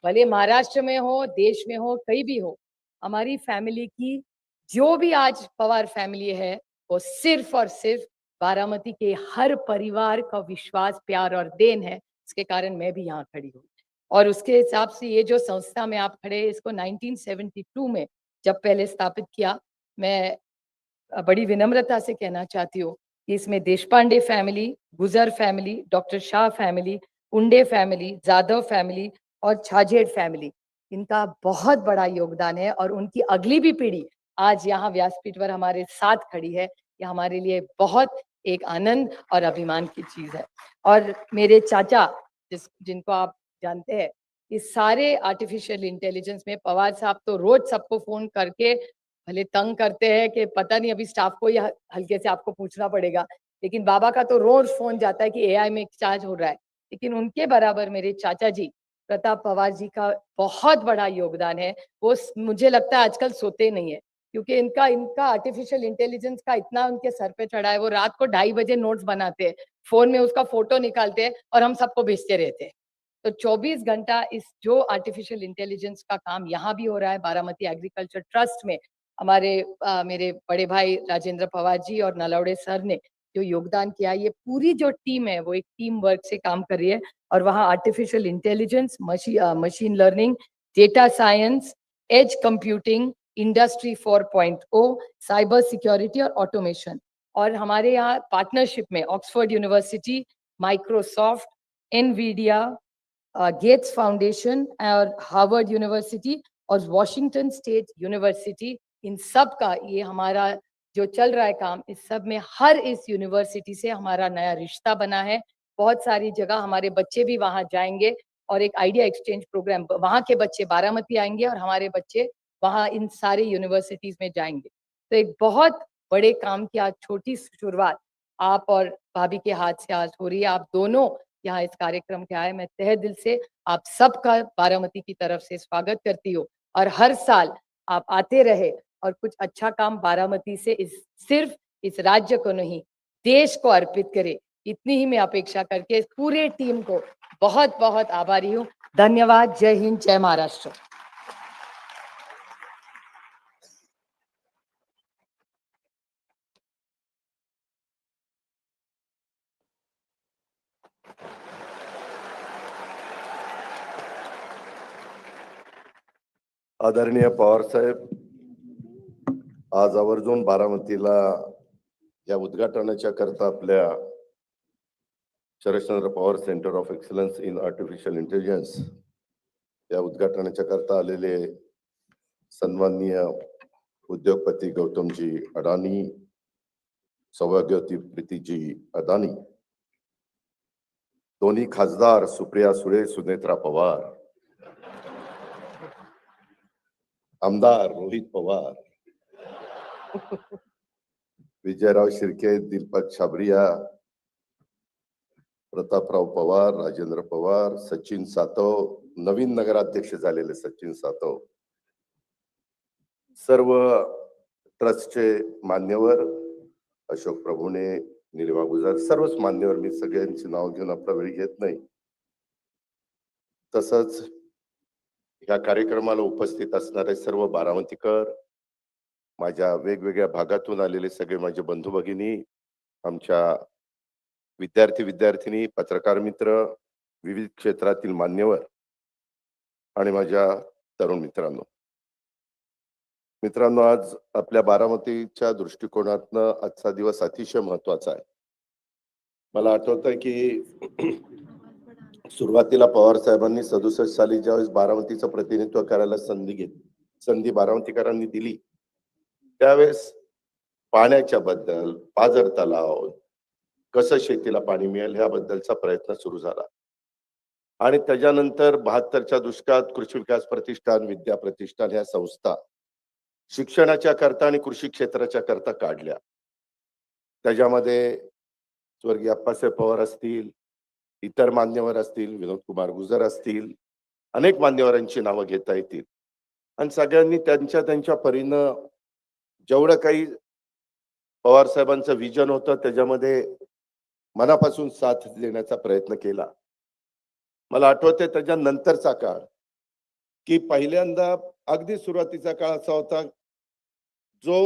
F: भले महाराष्ट्र में हो, देश में हो, कहीं भी हो, हमारी फैमिली की जो भी आज पवार फैमिली है वो सिर्फ और सिर्फ बारामती के हर परिवार का विश्वास, प्यार और देन है। इसके कारण मैं भी यहाँ खड़ी हूँ और उसके हिसाब से ये जो संस्था में आप खड़े हैं, इसको 1972 में जब पहले स्थापित किया, मैं बड़ी विनम्रता से कहना चाहती हूँ कि इसमें देशपांडे फैमिली, गुजर फैमिली, डॉक्टर शाह फैमिली, उंडे फैमिली, जाधव फैमिली और छाजेड़ फैमिली, इनका बहुत बड़ा योगदान है और उनकी अगली भी पीढ़ी आज यहाँ व्यासपीठ पर हमारे साथ खड़ी है। ये हमारे लिए बहुत एक आनंद और अभिमान की चीज है। और मेरे चाचा जिनको आप जानते हैं, इस सारे आर्टिफिशियल इंटेलिजेंस में पवार साहब तो रोज सबको फोन करके भले तंग करते हैं कि पता नहीं, अभी स्टाफ को या हल्के से आपको पूछना पड़ेगा, लेकिन बाबा का तो रोज फोन जाता है कि AI में चार्ज हो रहा है। लेकिन उनके बराबर मेरे चाचा जी प्रताप पवार जी का बहुत बड़ा योगदान है। वो मुझे लगता है आजकल सोते नहीं है, क्योंकि इनका आर्टिफिशियल इंटेलिजेंस का इतना उनके सर पे चढ़ा है। वो रात को 2:30 बजे नोट्स बनाते हैं, फोन में उसका फोटो निकालते हैं और हम सबको भेजते रहते हैं। तो 24 घंटा इस जो आर्टिफिशियल इंटेलिजेंस का काम यहाँ भी हो रहा है बारामती एग्रीकल्चर ट्रस्ट में, हमारे मेरे बड़े भाई राजेंद्र पवार जी और नलौड़े सर ने जो योगदान किया, ये पूरी जो टीम है वो एक टीम वर्क से काम कर रही है। और वहाँ artificial intelligence, machine learning, data science, edge computing, industry 4.0, cyber security और ऑटोमेशन। और हमारे यहाँ पार्टनरशिप में Oxford University, Microsoft, Nvidia, Gates Foundation और हार्वर्ड यूनिवर्सिटी और वॉशिंगटन स्टेट यूनिवर्सिटी, इन सब का ये हमारा जो चल रहा है काम, इस सब में हर इस यूनिवर्सिटी से हमारा नया रिश्ता बना है। बहुत सारी जगह हमारे बच्चे भी वहां जाएंगे और एक आइडिया एक्सचेंज प्रोग्राम, वहां के बच्चे बारामती आएंगे और हमारे बच्चे वहां इन सारे यूनिवर्सिटीज में जाएंगे। तो एक बहुत बड़े काम की आज छोटी शुरुआत आप और भाभी के हाथ से आज हो रही है। आप दोनों यहाँ इस कार्यक्रम के आए, मैं तहे दिल से आप सबका बारामती की तरफ से स्वागत करती हूँ और हर साल आप आते रहे और कुछ अच्छा काम बारामती से सिर्फ इस राज्य को नहीं, देश को अर्पित करे, इतनी ही मैं अपेक्षा करके पूरे टीम को बहुत बहुत आभारी हूँ। धन्यवाद। जय हिंद, जय महाराष्ट्र।
G: आदरणीय पवार साहेब, आज आवर्जून बारामतीला या उद्घाटनाच्या करता आपल्या Sharadchandra Pawar centre of excellence in artificial intelligence या उद्घाटनाच्या करता आलेले सन्माननीय उद्योगपती गौतमजी अडानी, सौभाग्यवती प्रीतीजी अदानी, दोन्ही खासदार सुप्रिया सुळे, सुनेत्रा पवार, आमदार रोहित पवार, विजयराव शिर्के, दीपक छाबरिया, प्रतापराव पवार, राजेंद्र पवार, सचिन सातव, नवीन नगराध्यक्ष झालेले सचिन सातव, सर्व ट्रस्टचे मान्यवर, अशोक प्रभुणे, निलिमा गुजर, सर्वच मान्यवर, मी सगळ्यांची नाव घेऊन आपला वेळ घेत नाही. तसंच या कार्यक्रमाला उपस्थित असणारे सर्व बारामतीकर, माझ्या वेगवेगळ्या भागातून आलेले सगळे माझे बंधू भगिनी, आमच्या विद्यार्थी-विद्यार्थिनी, पत्रकार मित्र, विविध क्षेत्रातील मान्यवर आणि माझ्या तरुण मित्रांनो. मित्रांनो, आज आपल्या बारामतीच्या दृष्टिकोनातनं आजचा दिवस अतिशय महत्वाचा आहे. मला आठवतंय की सुरुवातीला पवार साहेबांनी 67 साली ज्यावेळेस बारामतीचं प्रतिनिधित्व करायला संधी बारामतीकरांनी दिली, त्यावेळेस पाण्याच्या बद्दल, पाझर तलाव, कसं शेतीला पाणी मिळेल याबद्दलचा प्रयत्न सुरू झाला. आणि त्याच्यानंतर 72च्या दुष्काळात कृषी विकास प्रतिष्ठान, विद्या प्रतिष्ठान ह्या संस्था शिक्षणाच्या करता आणि कृषी क्षेत्राच्या करता काढल्या. त्याच्यामध्ये स्वर्गीय अप्पासाहेब पवार असतील, इतर मान्यवर असतील, विनोद कुमार गुजर असतील, अनेक मान्यवरांची नावं घेता येतील. आणि सगळ्यांनी त्यांच्या परीनं जेवढं काही पवार साहेबांचं विजन होतं त्याच्यामध्ये मनापासून साथ देण्याचा प्रयत्न केला. मला आठवते त्याच्यानंतरचा काळ, की पहिल्यांदा अगदी सुरुवातीचा काळ असा होता, जो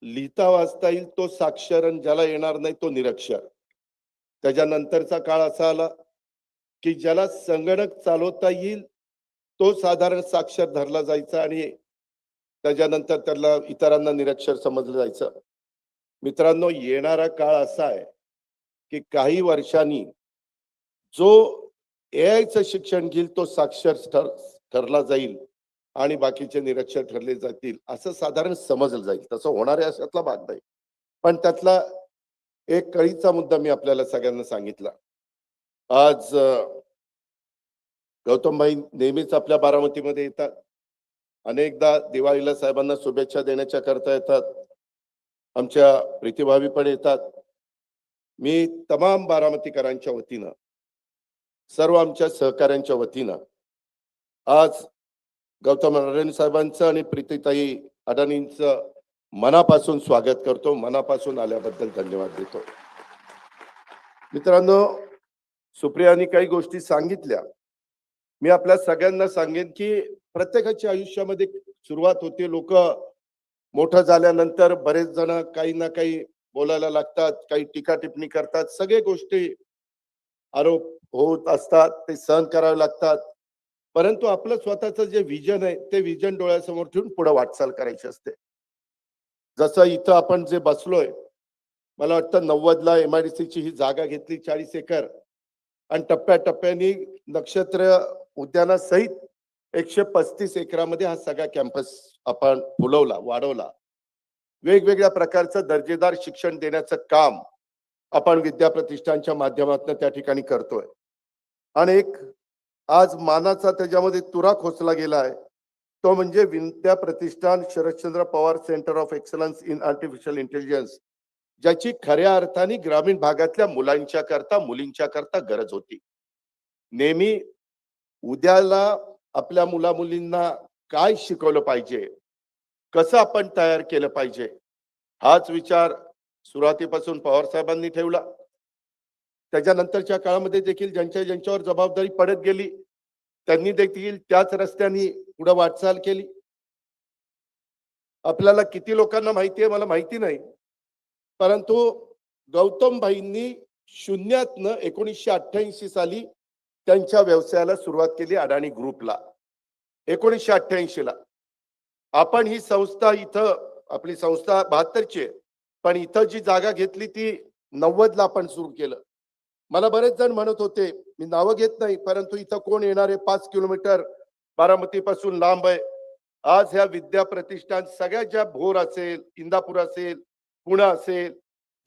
G: लिहिता वाचता येईल तो साक्षर आणि ज्याला येणार नाही तो निरक्षर. त्याच्यानंतरचा काळ असा आला की ज्याला संगणक चालवता येईल तो साधारण साक्षर धरला जायचा आणि त्याच्यानंतर त्याला इतरांना निरक्षर समजलं जायचं. मित्रांनो, येणारा काळ असा आहे की काही वर्षांनी जो AI शिक्षण घेईल तो साक्षर ठरला जाईल आणि बाकीचे निरक्षर ठरले जातील, असं साधारण समजलं जाईल. तसं होणार आहे अशातला भाग नाही. पण त्यातला एक कळीचा मुद्दा मी आपल्याला सगळ्यांना सांगितला. आज गौतमभाई नेहमीच आपल्या बारामतीमध्ये येतात. अनेकदा दिवाळीला साहेबांना शुभेच्छा देण्याच्या करता येतात. आमच्या प्रीतीभाभी पण येतात. मी तमाम बारामतीकरांच्या वतीनं, सर्व आमच्या सहकाऱ्यांच्या वतीनं आज गौतम अडाणी साहेबांचं आणि प्रीतीताई अडाणींचं मनापासून स्वागत करतो. मनापासून आल्याबद्दल धन्यवाद देतो. मित्रांनो, सुप्रियानी काही गोष्टी सांगितल्या. मी आपल्या सगळ्यांना सांगेन की प्रत्येकाच्या आयुष्यामध्ये सुरुवात होते. लोक मोठं झाल्यानंतर बरेच जण काही ना काही बोलायला लागतात, काही टीका टिप्पणी करतात, सगळे गोष्टी आरोप होत असतात, ते सहन करावे लागतात. परंतु आपलं स्वतःचं जे विजन आहे ते विजन डोळ्यासमोर ठेवून पुढे वाटचाल करायची असते. जसं इथं आपण जे बसलोय, मला वाटतं 90ला MIDC ची ही जागा घेतली 40 एकर आणि टप्प्याटप्प्याने नक्षत्र उद्यानासहित 135 एकरामध्ये हा सगळा कॅम्पस आपण फुलवला, वाढवला. वेगवेगळ्या प्रकारचं दर्जेदार शिक्षण देण्याचं काम आपण विद्या प्रतिष्ठानच्या माध्यमातून त्या ठिकाणी करतोय. आणि एक आज मानाचा त्याच्यामध्ये तुरा खोचला गेला आहे, तो म्हणजे Vidya Pratishthan Sharadchandra Pawar centre of excellence in artificial intelligence, ज्याची खऱ्या अर्थाने ग्रामीण भागातल्या मुलांच्या करता, मुलींच्या करता गरज होती. नेहमी उद्याला आपल्या मुला मुलींना काय शिकवलं पाहिजे, कसं आपण तयार केलं पाहिजे, हाच विचार सुरुवातीपासून पवार साहेबांनी ठेवला. त्याच्यानंतरच्या काळामध्ये देखील ज्यांच्यावर जबाबदारी पडत गेली त्यांनी देखील त्याच रस्त्याने पुढे वाटचाल केली. आपल्याला किती लोकांना माहिती आहे मला माहिती नाही, परंतु गौतम भाईंनी शून्यातनं 1988 साली त्यांच्या व्यवसायाला सुरुवात केली, अडाणी ग्रुपला. 1988 ला आपण ही संस्था, इथं आपली संस्था 72ची आहे, पण इथं जी जागा घेतली ती 90ला आपण सुरू केलं. मला बरेच जण म्हणत होते, मी नावं घेत नाही, परंतु इथं कोण येणार आहे, 5 किलोमीटर बारामती पासून लांब आहे. आज ह्या विद्या प्रतिष्ठान सगळ्या ज्या भोर असेल, इंदापूर असेल, पुणे असेल,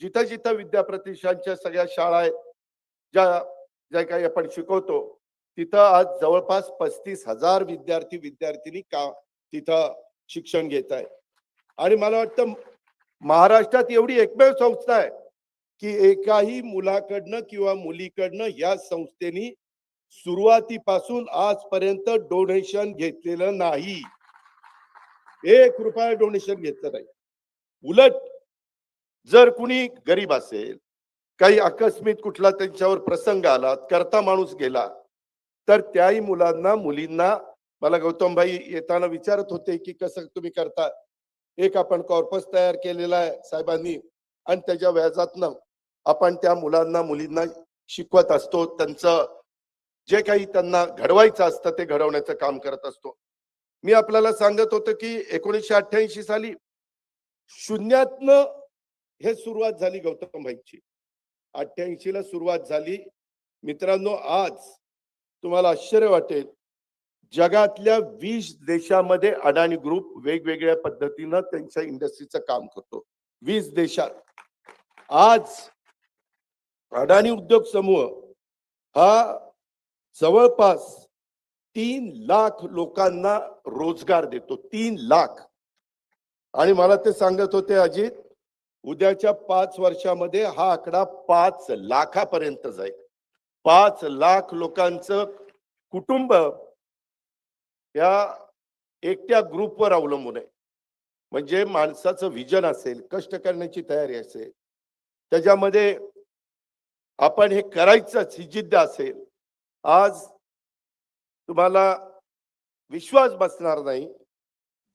G: जिथं जिथं विद्या प्रतिष्ठानच्या सगळ्या शाळा आहेत, ज्या काही आपण शिकवतो, तिथं आज जवळपास 35,000 विद्यार्थी-विद्यार्थिनी तिथं शिक्षण घेत आहेत. आणि मला वाटतं महाराष्ट्रात एवढी एकमेव संस्था आहे की एकाही मुलाकडनं किंवा मुलीकडनं या संस्थेनी सुरुवातीपासून आजपर्यंत डोनेशन घेतलेलं नाही. 1 रुपया डोनेशन घेतलं नाही. उलट जर कुणी गरीब असेल, काही आकस्मिक कुठला त्यांच्यावर प्रसंग आला, करता माणूस गेला, तर त्याही मुलांना मुलींना मला गौतम भाई येताना विचारत होते की कसं तुम्ही करता. एक आपण कॉर्पस तयार केलेला आहे साहेबांनी आणि त्याच्या व्याजातनं आपण त्या मुलांना मुलींना शिकवत असतो. त्यांचं जे काही त्यांना घडवायचं असतं ते घडवण्याचं काम करत असतो. मी आपल्याला सांगत होतो की 1988 साली शून्यातनं हे सुरुवात झाली गौतम भाईची. 88 ला सुरुवात झाली. मित्रांनो, आज तुम्हाला आश्चर्य वाटेल, जगातल्या 20 देशामध्ये अडाणी ग्रुप वेगवेगळ्या पद्धतीनं त्यांच्या इंडस्ट्रीचं काम करतो. 20 देशात आज अडाणी उद्योग समूह हा जवळपास 3 लाख लोकांना रोजगार देतो. 3 लाख. आणि मला ते सांगत होते अजित, उद्याच्या 5 वर्षामध्ये हा आकडा 5 लाखापर्यंत जाईल. 5 लाख लोकांचं कुटुंब या एकट्या ग्रुपवर अवलंबून आहे. म्हणजे माणसाचं विजन असेल, कष्ट करण्याची तयारी असेल, त्याच्यामध्ये आपण हे करायचंच ही जिद्द असेल, आज तुम्हाला विश्वास बसणार नाही,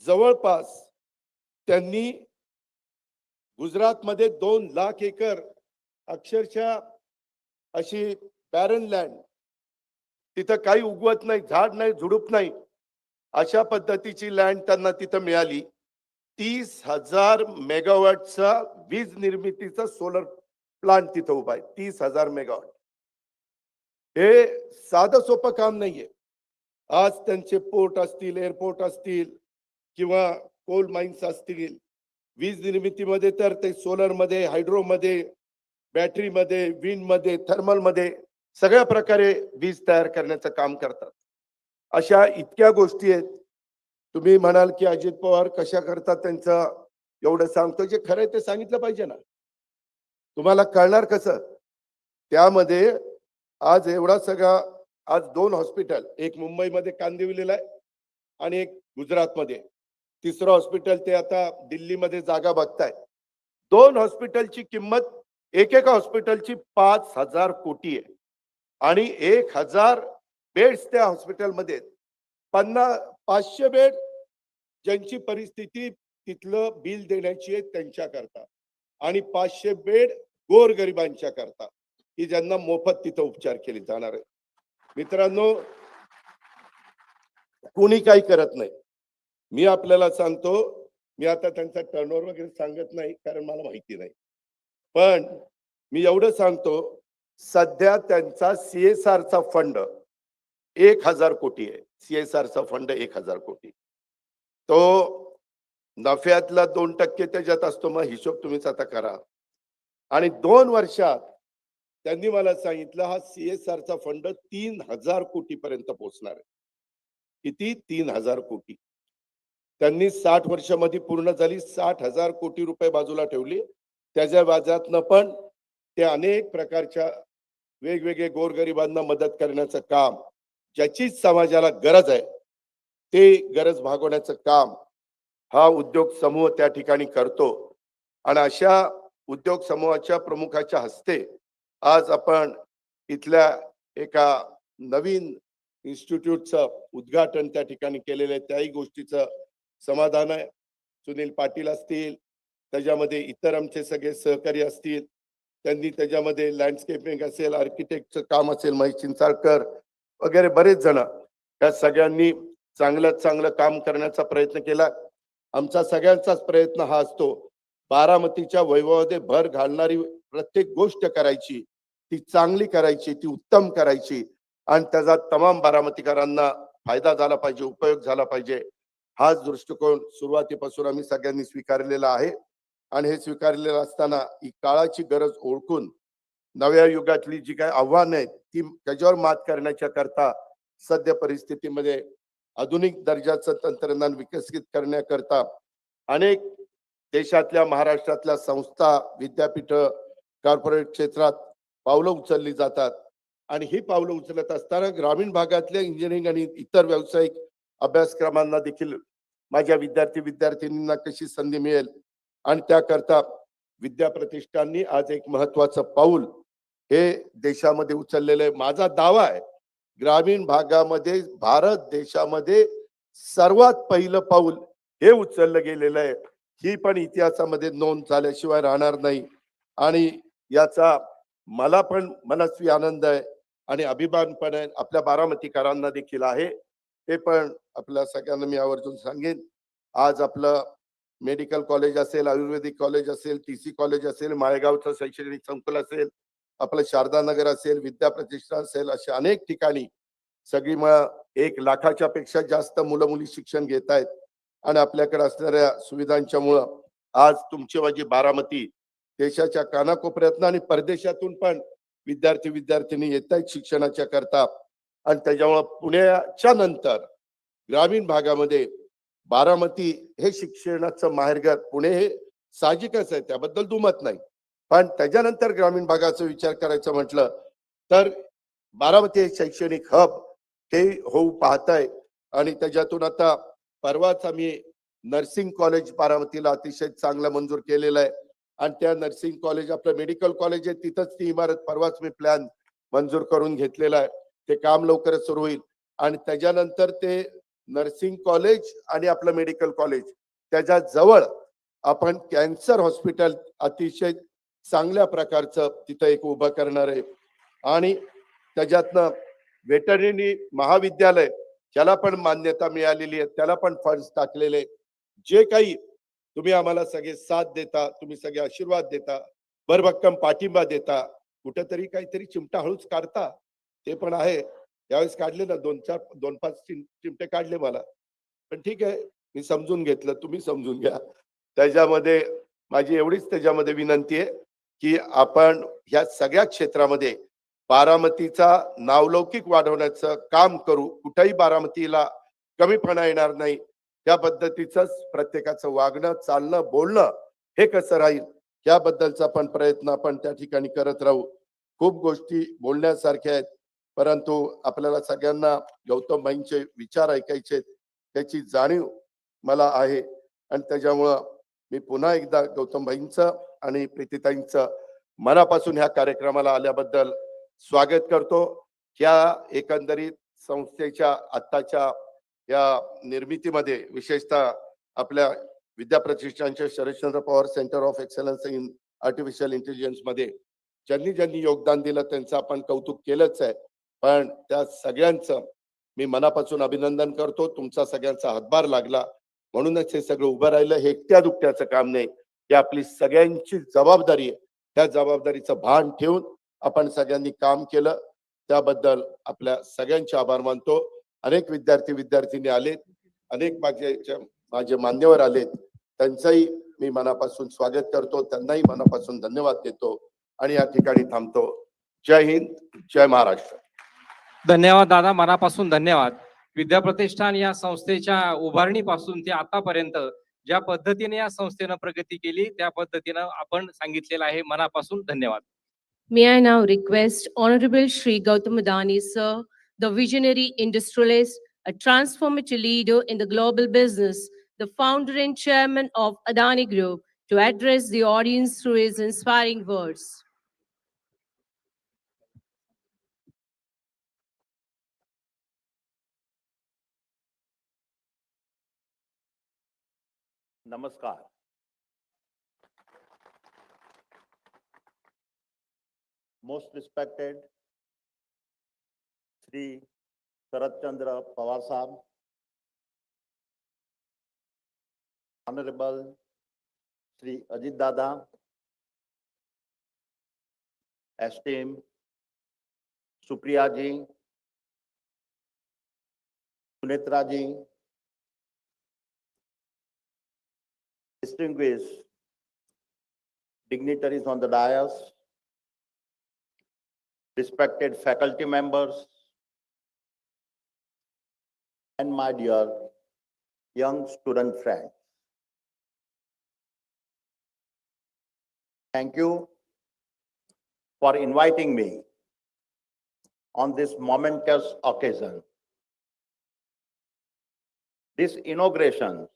G: जवळपास त्यांनी गुजरातमध्ये 2 लाख एकर अक्षरशः अशी बॅरन लँड, तिथं काही उगवत नाही, झाड नाही, झुडूप नाही, अशा पद्धतीची लँड त्यांना तिथं मिळाली. 30,000 मेगावॉटचा वीज निर्मितीचा सोलर प्लांट तिथं उभा आहे. 30,000 मेगावॉट. हे साधं सोपं काम नाहीये. आज त्यांचे पोर्ट असतील, एअरपोर्ट असतील किंवा कोल माइन्स असतील, वीज निर्मितीमध्ये तर ते सोलरमध्ये, हायड्रोमध्ये, बॅटरीमध्ये, विंडमध्ये, थर्मलमध्ये सगळ्या प्रकारे वीज तयार करण्याचं काम करतात. अशा इतक्या गोष्टी आहेत. तुम्ही म्हणाल की अजित पवार कशा करतात, त्यांचं एवढं सांगतो, जे खरं ते सांगितलं पाहिजे ना. तुम्हाला कळणार कसं? त्यामध्ये आज एवढा सगळा, आज 2 हॉस्पिटल, एक मुंबईमध्ये कांदिवलीला आहे आणि एक गुजरातमध्ये, तिसरं हॉस्पिटल ते आता दिल्लीमध्ये जागा बघताय. 2 हॉस्पिटलची किंमत, एकेका हॉस्पिटलची 5,000 कोटी आहे आणि 1,000 बेड्स त्या हॉस्पिटलमध्ये. 500 बेड ज्यांची परिस्थिती तिथलं बिल देण्याची आहे त्यांच्या करता, आणि 500 बेड गोरगरिबांच्या करता की ज्यांना मोफत तिथं उपचार केले जाणार आहे. मित्रांनो, कोणी काही करत नाही. मी आपल्याला सांगतो, मी आता त्यांचा टर्नओव्हर वगैरे सांगत नाही कारण मला माहिती नाही, पण मी एवढं सांगतो, सध्या त्यांचा CSRचा फंड 1,000 कोटी आहे. CSRचा फंड 1,000 कोटी. तो नफ्यातला 2% त्याच्यात असतो. मग हिशोब तुम्हीच आता करा. आणि 2 वर्षात त्यांनी मला सांगितलं हा CSRचा फंड 3,000 कोटी पर्यंत पोहोचणार आहे. किती? 3,000 कोटी. त्यांनी 60 वर्षामध्ये पूर्ण झाली. 60,000 कोटी रुपये बाजूला ठेवली. त्याच्या व्याजातनं पण ते अनेक प्रकारच्या वेगवेगळे गोरगरिबांना मदत करण्याचं काम, ज्याची समाजाला गरज आहे ते गरज भागवण्याचं काम हा उद्योग समूह त्या ठिकाणी करतो. आणि अशा उद्योग समूहाच्या प्रमुखाच्या हस्ते आज आपण इथल्या एका नवीन इन्स्टिट्यूटचं उद्घाटन त्या ठिकाणी केलेलं आहे. त्याही गोष्टीचं समाधान आहे. सुनील पाटील असतील, त्याच्यामध्ये इतर आमचे सगळे सहकारी असतील, त्यांनी त्याच्यामध्ये लँडस्केपिंग असेल, आर्किटेक्टचं काम असेल, महेश चिंचाळकर वगैरे बरेच जण, या सगळ्यांनी चांगल्यात चांगलं काम करण्याचा प्रयत्न केला. आमचा सगळ्यांचाच प्रयत्न हा असतो, बारामतीच्या वैभवामध्ये भर घालणारी प्रत्येक गोष्ट करायची, ती चांगली करायची, ती उत्तम करायची आणि त्याचा तमाम बारामतीकरांना फायदा झाला पाहिजे, उपयोग झाला पाहिजे. हाच दृष्टिकोन सुरुवातीपासून आम्ही सगळ्यांनी स्वीकारलेला आहे. आणि हे स्वीकारलेलं असताना ही काळाची गरज ओळखून नव्या युगातली जी काही आव्हानं आहेत ती त्याच्यावर मात करण्याच्या करता सध्या परिस्थितीमध्ये आधुनिक दर्जाचं तंत्रज्ञान विकसित करण्याकरता अनेक देशातल्या, महाराष्ट्रातल्या संस्था, विद्यापीठ, कॉर्पोरेट क्षेत्रात पावलं उचलली जातात. आणि ही पावलं उचलत असताना ग्रामीण भागातल्या इंजिनिअरिंग आणि इतर व्यावसायिक अभ्यासक्रमांना देखील माझ्या विद्यार्थी विद्यार्थिनींना कशी संधी मिळेल आणि त्याकरता विद्या प्रतिष्ठाननी आज एक महत्वाचं पाऊल हे देशामध्ये उचललेलं आहे. माझा दावा आहे ग्रामीण भागामध्ये भारत देशामध्ये सर्वात पहिलं पाऊल हे उचललं गेलेलं आहे. ही पण इतिहासामध्ये नोंद झाल्याशिवाय राहणार नाही आणि याचा मला पण मनस्वी आनंद आहे आणि अभिमान पण आहे. आपल्या बारामतीकरांना देखील आहे. ते पण आपल्या सगळ्यांना मी आवर्जून सांगेन. आज आपलं मेडिकल कॉलेज असेल, आयुर्वेदिक कॉलेज असेल, TC कॉलेज असेल, माळेगावचं शैक्षणिक संकुल असेल, आपलं शारदा नगर असेल, विद्या प्रतिष्ठान असेल, असे अनेक ठिकाणी सगळी 1 लाखाच्या पेक्षा जास्त मुलं मुली शिक्षण घेत आहेत आणि आपल्याकडे असणाऱ्या सुविधांच्या मुळे आज तुमची माझी बारामती देशाच्या कानाकोपऱ्यातून आणि परदेशातून पण विद्यार्थी विद्यार्थिनी येत आहेत शिक्षणाच्या करता आणि त्याच्यामुळे पुण्याच्या नंतर ग्रामीण भागामध्ये बारामती हे शिक्षणाचं माहेरघर. पुणे हे साहजिकच आहे, त्याबद्दल दुमत नाही, पण त्याच्यानंतर ग्रामीण भागाचा विचार करायचं म्हटलं तर बारामती हे शैक्षणिक हब हे होऊ पाहत आहे. आणि त्याच्यातून आता परवाच आम्ही नर्सिंग कॉलेज बारामतीला अतिशय चांगलं मंजूर केलेलं आहे आणि त्या नर्सिंग कॉलेज आपलं मेडिकल कॉलेज आहे तिथंच ती इमारत परवाच मी प्लॅन मंजूर करून घेतलेला आहे. ते काम लवकरच सुरू होईल आणि त्याच्यानंतर ते नर्सिंग कॉलेज आणि आपलं मेडिकल कॉलेज त्याच्या जवळ आपण कॅन्सर हॉस्पिटल अतिशय चांगल्या प्रकारचं तिथं एक उभं करणार आहे आणि त्याच्यातनं वेटरनरी महाविद्यालय त्याला पण मान्यता मिळालेली आहे, त्याला पण फंड्स टाकलेले. जे काही तुम्ही आम्हाला सगळे साथ देता, तुम्ही सगळे आशीर्वाद देता, भरभक्कम पाठिंबा देता, कुठेतरी काहीतरी चिमटा हळूच काढता ते पण आहे. यावेळेस काढले ना 2-5 चिमटे काढले मला, पण ठीक आहे मी समजून घेतलं, तुम्ही समजून घ्या. त्याच्यामध्ये माझी एवढीच त्याच्यामध्ये विनंती आहे की आपण ह्या सगळ्या क्षेत्रामध्ये बारामतीचा नावलौकिक वाढवण्याचं काम करू. कुठेही बारामतीला कमीपणा येणार नाही, त्या पद्धतीचंच प्रत्येकाचं वागणं, चालणं, बोलणं हे कसं राहील याबद्दलचा पण प्रयत्न आपण त्या ठिकाणी करत राहू. खूप गोष्टी बोलण्यासारख्या आहेत, परंतु आपल्याला सगळ्यांना गौतम भाईंचे विचार ऐकायचे, त्याची जाणीव मला आहे आणि त्याच्यामुळं मी पुन्हा एकदा गौतम भाईंचं आणि प्रीतीताईंचं मनापासून ह्या कार्यक्रमाला आल्याबद्दल स्वागत करतो. या एकंदरीत संस्थेच्या आत्ताच्या या निर्मितीमध्ये विशेषतः आपल्या विद्या प्रतिष्ठानच्या Sharadchandra Pawar centre of excellence in artificial intelligence मध्ये ज्यांनी योगदान दिलं त्यांचं आपण कौतुक केलंच आहे, पण त्या सगळ्यांचं मी मनापासून अभिनंदन करतो. तुमचा सगळ्यांचा हातभार लागला म्हणूनच हे सगळं उभं राहिलं. हे एकट्या दुकट्याचं काम नाही, ही आपली सगळ्यांची जबाबदारी आहे. त्या जबाबदारीचं भान ठेवून आपण सगळ्यांनी काम केलं, त्याबद्दल आपल्या सगळ्यांचे आभार मानतो. अनेक विद्यार्थी आलेत, अनेक माझे मान्यवर आलेत, त्यांचंही मी मनापासून स्वागत करतो, त्यांनाही मनापासून धन्यवाद देतो आणि या ठिकाणी थांबतो. जय हिंद, जय महाराष्ट्र.
B: धन्यवाद दादा, मनापासून धन्यवाद. विद्या प्रतिष्ठान या संस्थेच्या उभारणीपासून ते आतापर्यंत ज्या पद्धतीने या संस्थेनं प्रगती केली त्या पद्धतीनं आपण सांगितलेलं आहे. मनापासून धन्यवाद.
A: May I now request Honorable Shri Gautam Adani, sir, the visionary industrialist, a transformative leader in the global business, the founder and chairman of Adani Group, to address the audience through his inspiring words.
H: नमस्कार. Most respected Shri Sharad Pawar Sahab, Honorable Shri Ajit Dada, esteemed Supriya ji, Sunetra ji, distinguished dignitaries on the dais, respected faculty members, and my dear young student friends. Thank you for inviting me on this momentous occasion. This inauguration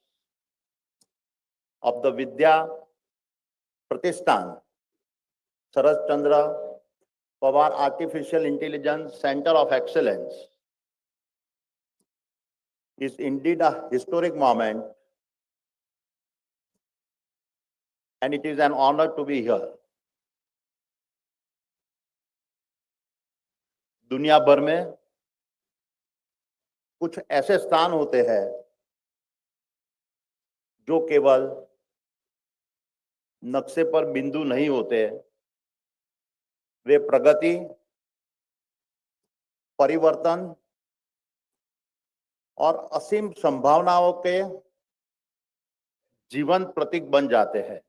H: of the Vidya Pratishthan Sharad Chandra Pawar artificial intelligence centre of excellence is indeed a historic moment, and it is an honor to be here. दुनिया भर में कुछ ऐसे स्थान होते हैं जो केवल नक्शे पर बिंदु नहीं होते, वे प्रगति, परिवर्तन और असीम संभावनाओं के जीवंत प्रतीक बन जाते हैं.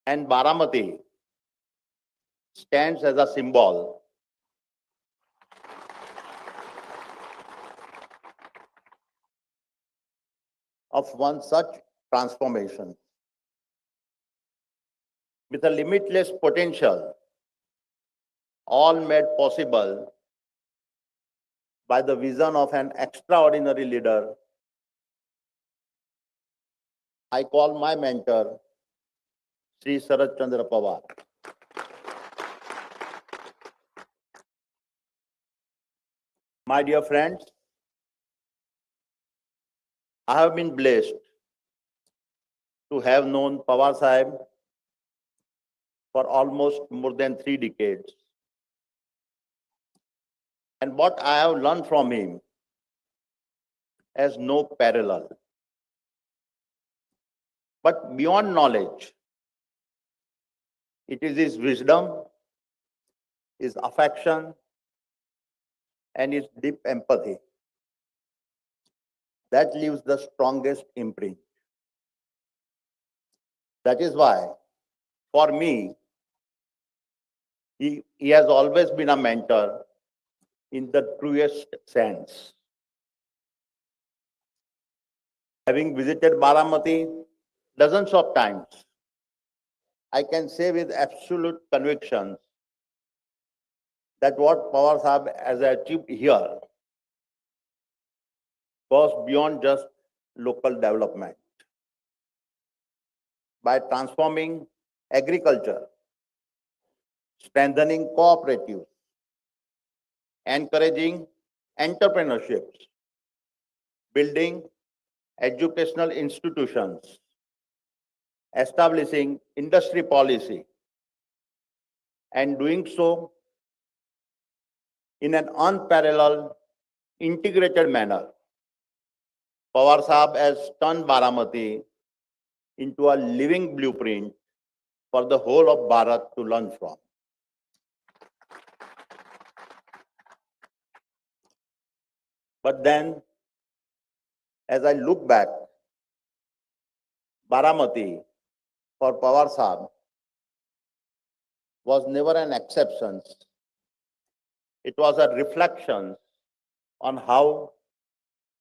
H: And Baramati stands as a symbol of one such transformation. With a limitless potential, all made possible by the vision of an extraordinary leader, I call my mentor, Sri Sharad Chandra Pawar. My dear friends, I have been blessed to have known Pawar Sahib for almost more than 3 decades. And what I have learned from him has no parallel. But beyond knowledge, it is his wisdom, his affection, and his deep empathy that leaves the strongest imprint. That is why, for me, he has always been a mentor in the truest sense. Having visited Baramati dozens of times, I can say with absolute conviction that what Pawar Sahib has achieved here goes beyond just local development. By transforming agriculture, strengthening cooperatives, encouraging entrepreneurships, building educational institutions, establishing industry policy, and doing so in an unparalleled, integrated manner, Pawar Sahib has turned Baramati into a living blueprint for the whole of Bharat to learn from. But then, as I look back, Baramati for Pawar Sahib was never an exception. It was a reflection on how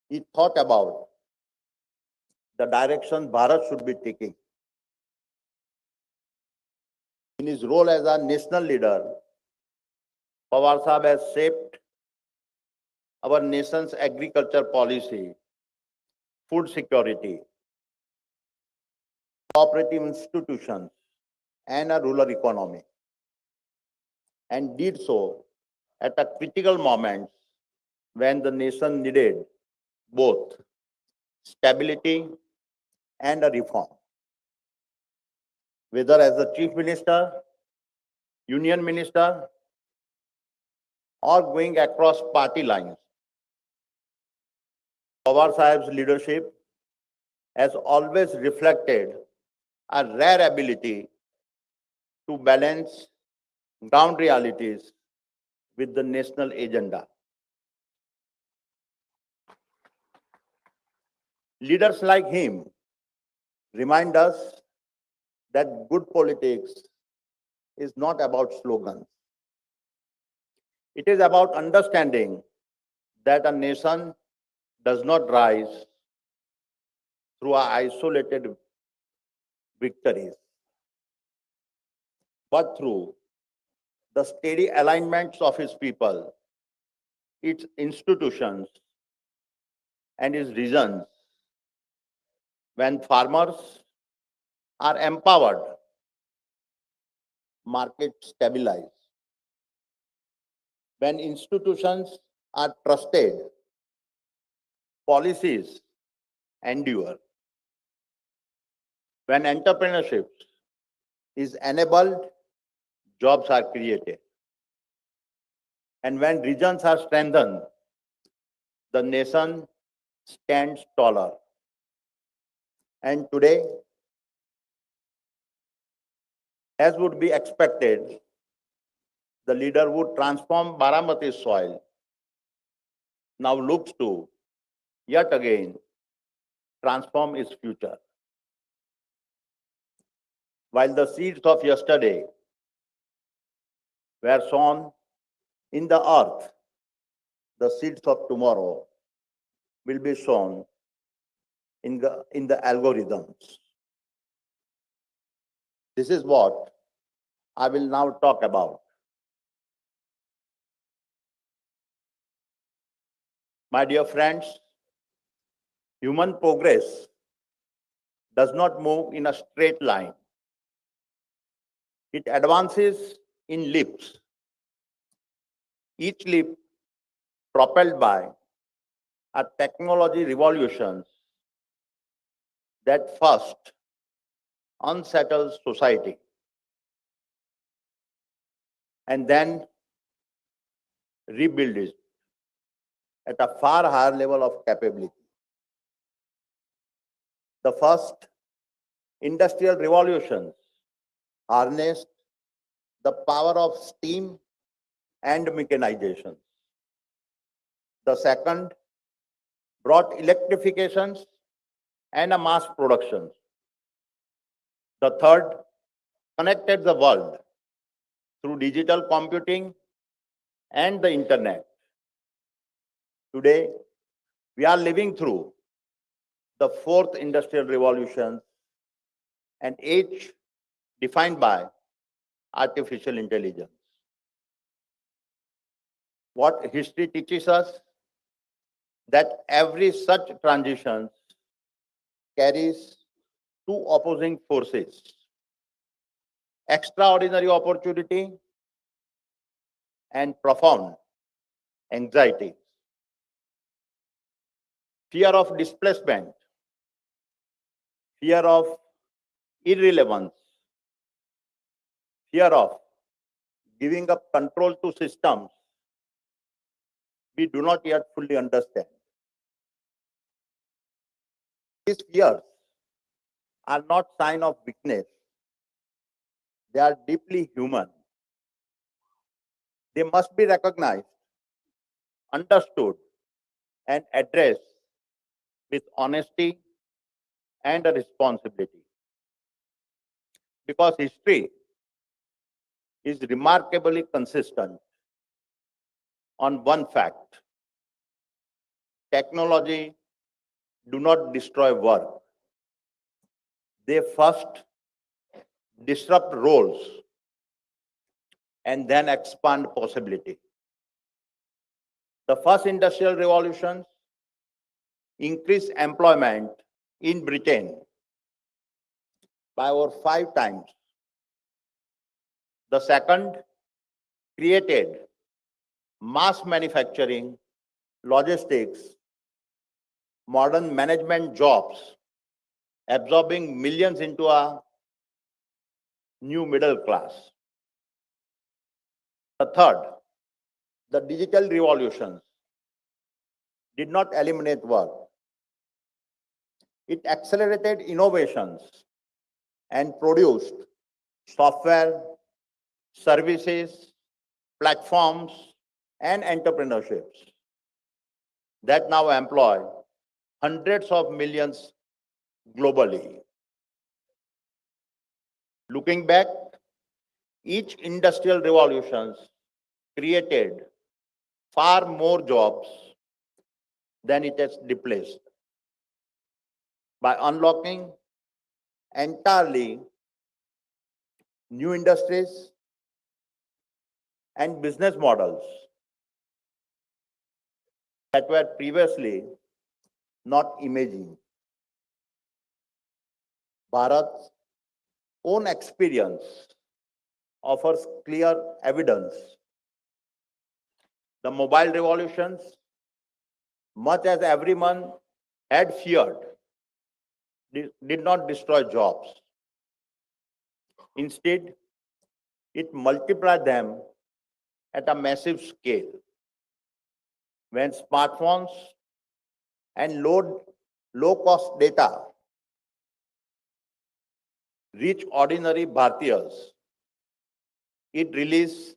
H: he thought about the direction Bharat should be taking. In his role as a national leader, Pawar Sahib has shaped our nation's agriculture policy, food security, cooperative institutions, and a rural economy, and did so at a critical moment when the nation needed both stability and a reform. Whether as the chief minister, union minister, or going across party lines, Pawar Sahib's leadership has always reflected a rare ability to balance ground realities with the national agenda. Leaders like him remind us that good politics is not about slogans. It is about understanding that a nation does not rise through isolated victories, but through the steady alignments of his people, its institutions, and his regions. When farmers, are empowered, markets stabilize. When institutions are trusted, policies endure. When entrepreneurship is enabled, jobs are created. And when regions are strengthened, the nation stands taller. And today, as would be expected, the leader would transform Baramati soil, now looks to yet again transform its future. While the seeds of yesterday were sown in the earth, the seeds of tomorrow will be sown in the algorithms. This is what I will now talk about. My dear friends, human progress does not move in a straight line. It advances in leaps, each leap propelled by a technology revolution that first unsettles society and then rebuilds it at a far higher level of capability. The first industrial revolution harnessed the power of steam and mechanization. The second brought electrifications and a mass production. The third connected the world through digital computing and the internet. Today, we are living through the fourth industrial revolution, an age defined by artificial intelligence. What history teaches us that every such transition carries two opposing forces: extraordinary opportunity and profound anxiety. Fear of displacement, fear of irrelevance, fear of giving up control to systems we do not yet fully understand. These fears are not sign of weakness. They are deeply human. They must be recognized, understood, and addressed with honesty and a responsibility. Because history is remarkably consistent on one fact: technology do not destroy work. They first disrupt roles and then expand possibility. The first industrial revolution increased employment in Britain by over 5 times. The second created mass manufacturing, logistics, modern management jobs, absorbing millions into a new middle class. The third, the digital revolution, did not eliminate work. It accelerated innovations and produced software, services, platforms, and entrepreneurships that now employ hundreds of millions globally. Looking back, each industrial revolution created far more jobs than it has displaced. By unlocking entirely new industries and business models that were previously not imagined, Bharat own experience offers clear evidence. The mobile revolutions, much as everyone had feared, did not destroy jobs. Instead, it multiplied them at a massive scale. When smartphones and low-cost data reach ordinary Bhartiyas, it released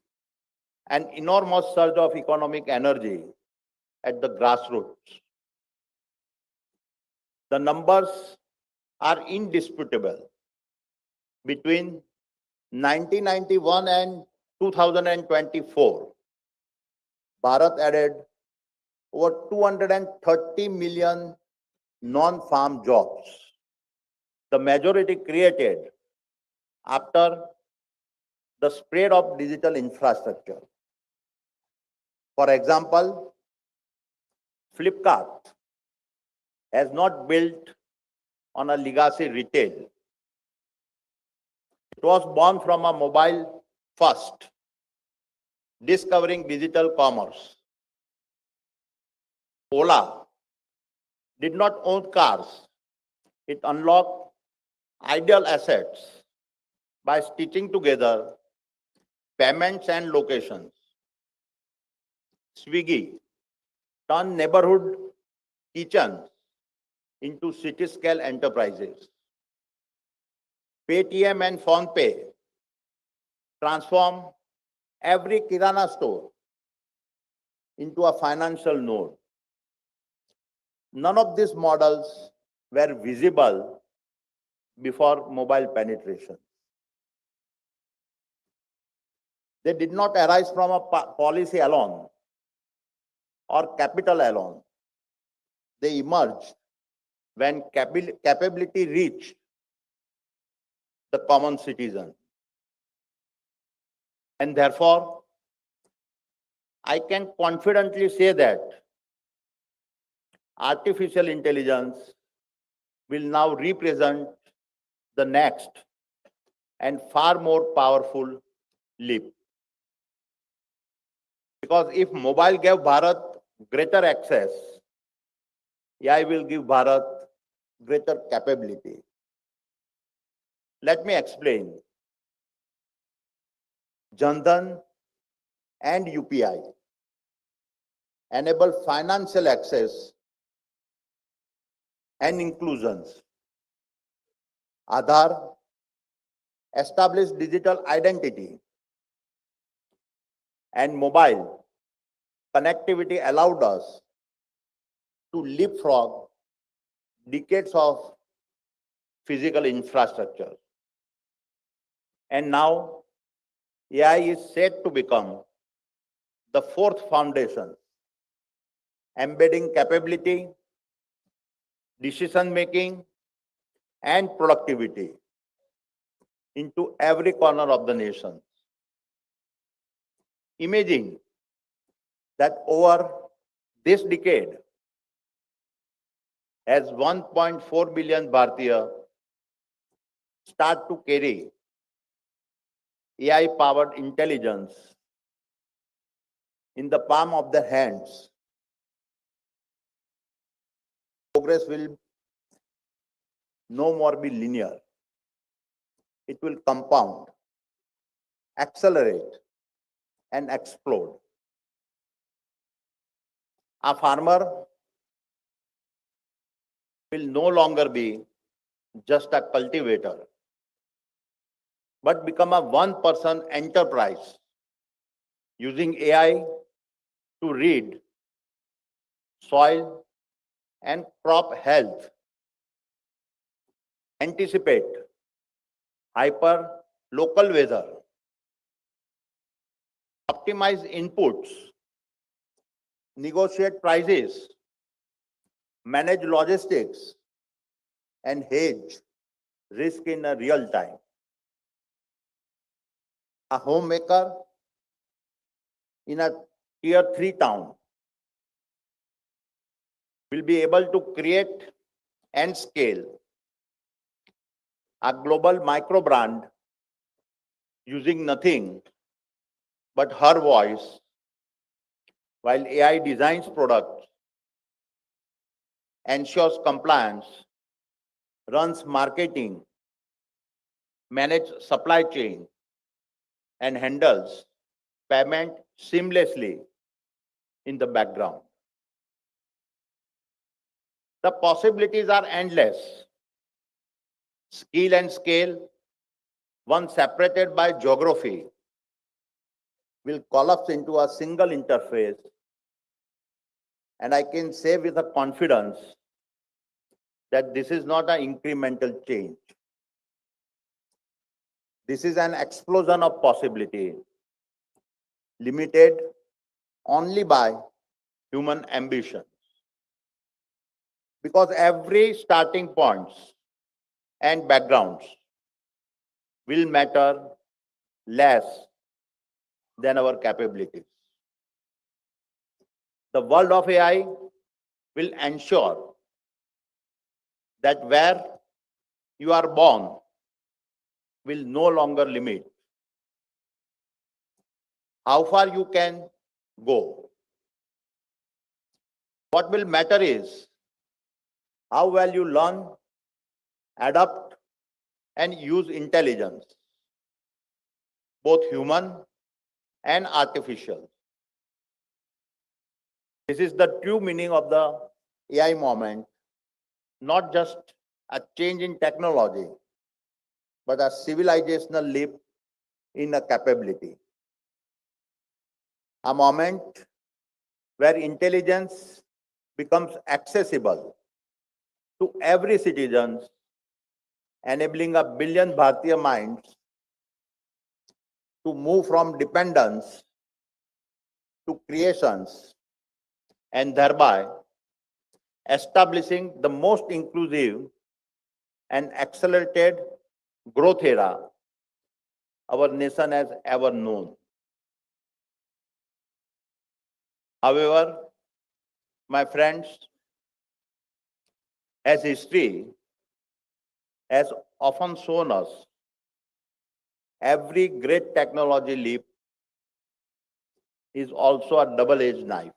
H: an enormous surge of economic energy at the grassroots. The numbers are indisputable. Between 1991 and 2024, Bharat added over 230 million non-farm jobs, the majority created after the spread of digital infrastructure. For example, Flipkart has not built on a legacy retail. It was born from a mobile first, discovering digital commerce. Ola did not own cars. It unlocked ideal assets by stitching together payments and locations. Swiggy turned neighborhood kitchens into city-scale enterprises. Paytm and PhonePe transformed every Kirana store into a financial node. None of these models were visible before mobile penetration. They did not arise from a policy alone or capital alone. They emerged when capability reached the common citizen. And therefore, I can confidently say that artificial intelligence will now represent the next and far more powerful leap. Because if mobile gave Bharat greater access, AI will give Bharat greater capability. Let me explain. Jan Dhan and UPI enable financial access and inclusions. Aadhaar established digital identity, and mobile connectivity allowed us to leapfrog decades of physical infrastructure. And now AI is set to become the fourth foundation, embedding capability, decision-making, and productivity into every corner of the nation. Imagine that over this decade, as 1.4 billion Bharatiya start to carry AI-powered intelligence in the palm of their hands, progress will no more be linear. It will compound, accelerate, and explode. A farmer will no longer be just a cultivator, but become a one-person enterprise using AI to read soil and crop health, anticipate hyper local weather, optimize inputs, negotiate prices, manage logistics, and hedge risk in a real time. A homemaker in a tier 3 town will be able to create and scale a global micro brand using nothing but her voice while AI designs products, ensures compliance, runs marketing, manages supply chain, and handles payment seamlessly in the background. The possibilities are endless. Skill and scale, once separated by geography, will collapse into a single interface. And I can say with a confidence that this is not an incremental change. This is an explosion of possibility, limited only by human ambition. Because every starting points and backgrounds will matter less than our capabilities. The world of AI will ensure that where you are born will no longer limit how far you can go. What will matter is how well you learn, adapt, and use intelligence, both human and artificial. This is the true meaning of the AI moment, not just a change in technology, but a civilizational leap in a capability. A moment where intelligence becomes accessible to every citizen, enabling a billion Bharatiya minds to move from dependence to creations and thereby establishing the most inclusive and accelerated growth era our nation has ever known. However, my friends, as history has often shown us, every great technology leap is also a double-edged knife.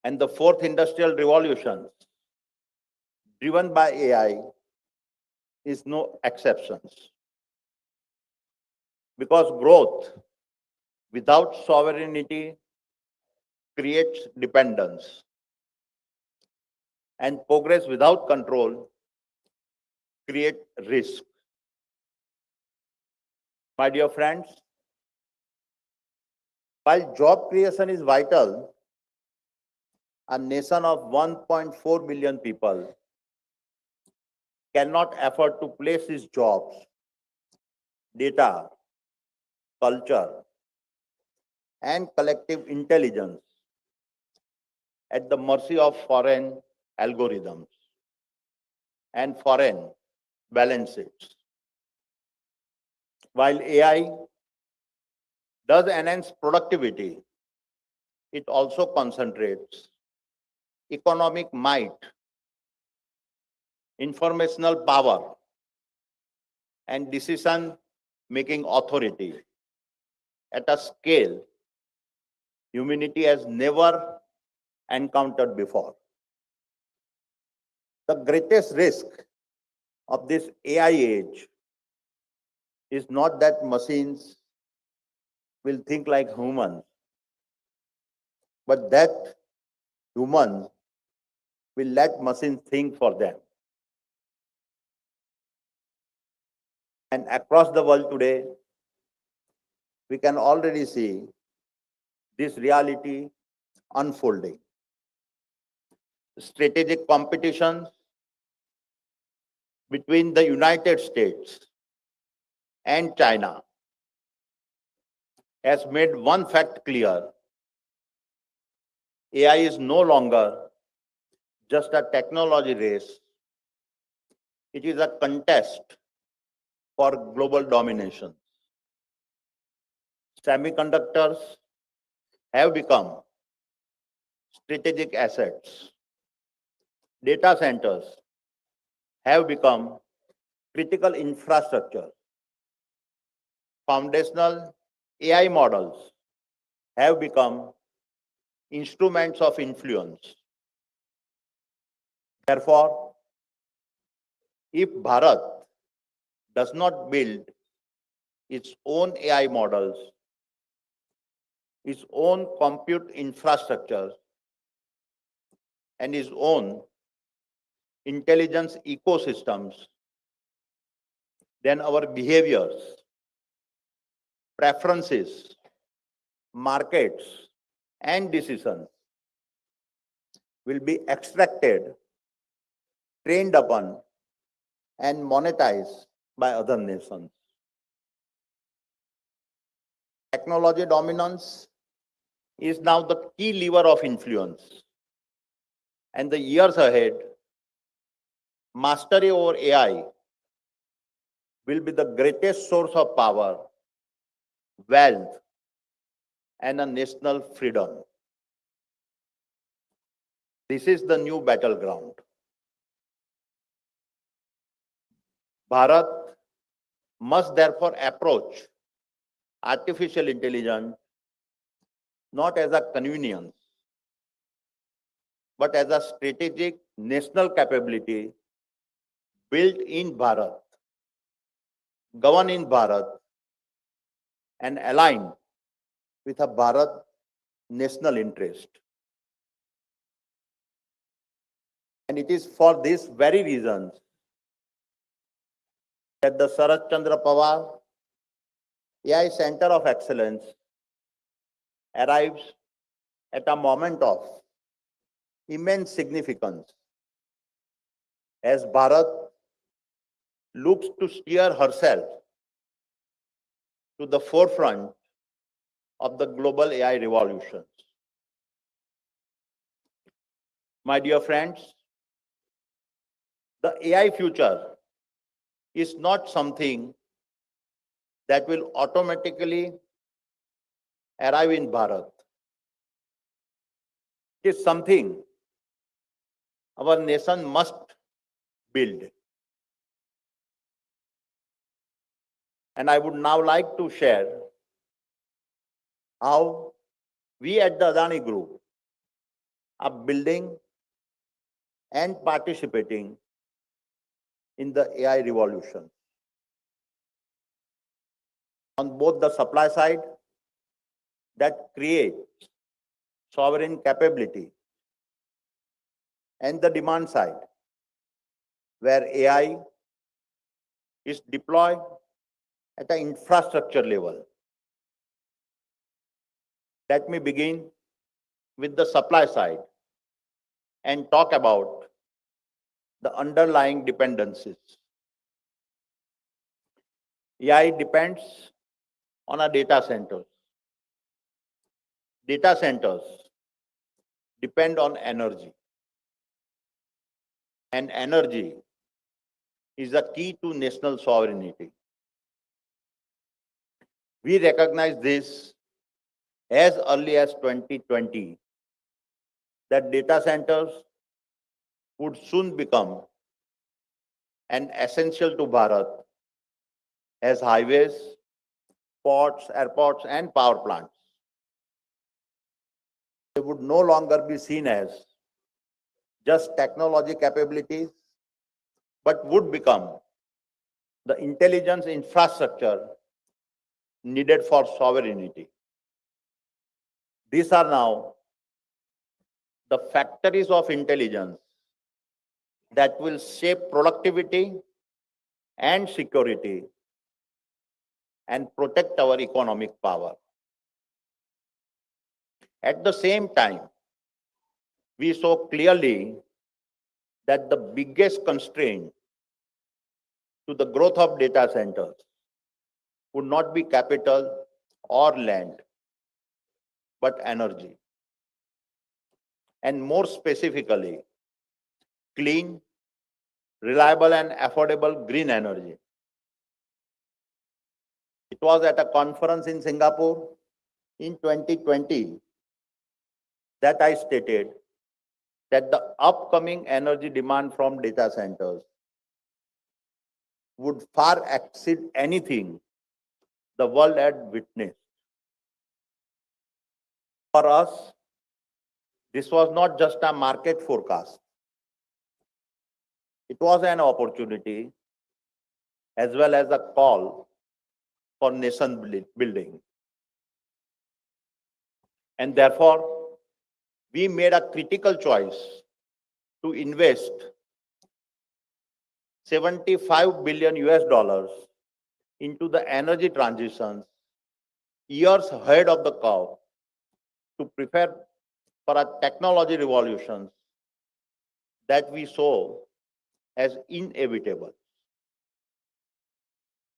H: And the fourth industrial revolution, driven by AI, is no exception. Because growth without sovereignty creates dependence, and progress without control creates risk. My dear friends, while job creation is vital, a nation of 1.4 billion people cannot afford to place its jobs, data, culture, and collective intelligence at the mercy of foreign algorithms and foreign balance sheets. While AI does enhance productivity, it also concentrates economic might, informational power, and decision-making authority at a scale humanity has never encountered before. The greatest risk of this AI age is not that machines will think like humans, but that humans will let machines think for them. And across the world today, we can already see this reality unfolding. Strategic competition between the United States and China has made one fact clear: AI is no longer just a technology race, it is a contest for global domination. Semiconductors have become strategic assets. Data centers have become critical infrastructure. Foundational AI models have become instruments of influence. Therefore, if Bharat does not build its own AI models, its own compute infrastructure, and its own intelligence ecosystems, then our behaviors, preferences, markets, and decisions will be extracted, trained upon, and monetized by other nations. Technology dominance is now the key lever of influence. And the years ahead, mastery over AI will be the greatest source of power, wealth, and a national freedom. This is the new battleground. Bharat must therefore approach artificial intelligence not as a convenience, but as a strategic national capability built in Bharat, governed in Bharat, and aligned with a Bharat national interest. And it is for these very reasons that the Sharad Pawar AI Center of Excellence arrives at a moment of immense significance as Bharat looks to steer herself to the forefront of the global AI revolution. My dear friends, the AI future is not something that will automatically arrive in Bharat. It is something our nation must build. And I would now like to share how we at the Adani Group are building and participating in the AI revolution. On both the supply side, that creates sovereign capability, and the demand side, where AI is deployed at an infrastructure level. Let me begin with the supply side and talk about the underlying dependencies. AI depends on our data centers. Data centers depend on energy. And energy is the key to national sovereignty. We recognize this as early as 2020, that data centers would soon become an essential to Bharat as highways, ports, airports, and power plants. They would no longer be seen as just technology capabilities, but would become the intelligence infrastructure needed for sovereignty. These are now the factories of intelligence that will shape productivity and security and protect our economic power. At the same time, we saw clearly that the biggest constraint to the growth of data centers would not be capital or land, but energy. And more specifically, clean, reliable, and affordable green energy. It was at a conference in Singapore in 2020 that I stated that the upcoming energy demand from data centers would far exceed anything the world had witnessed. For us, this was not just a market forecast. It was an opportunity as well as a call for nation building. And therefore, we made a critical choice to invest 75 billion US dollars into the energy transitions years ahead of the curve to prepare for a technology revolution that we saw as inevitable.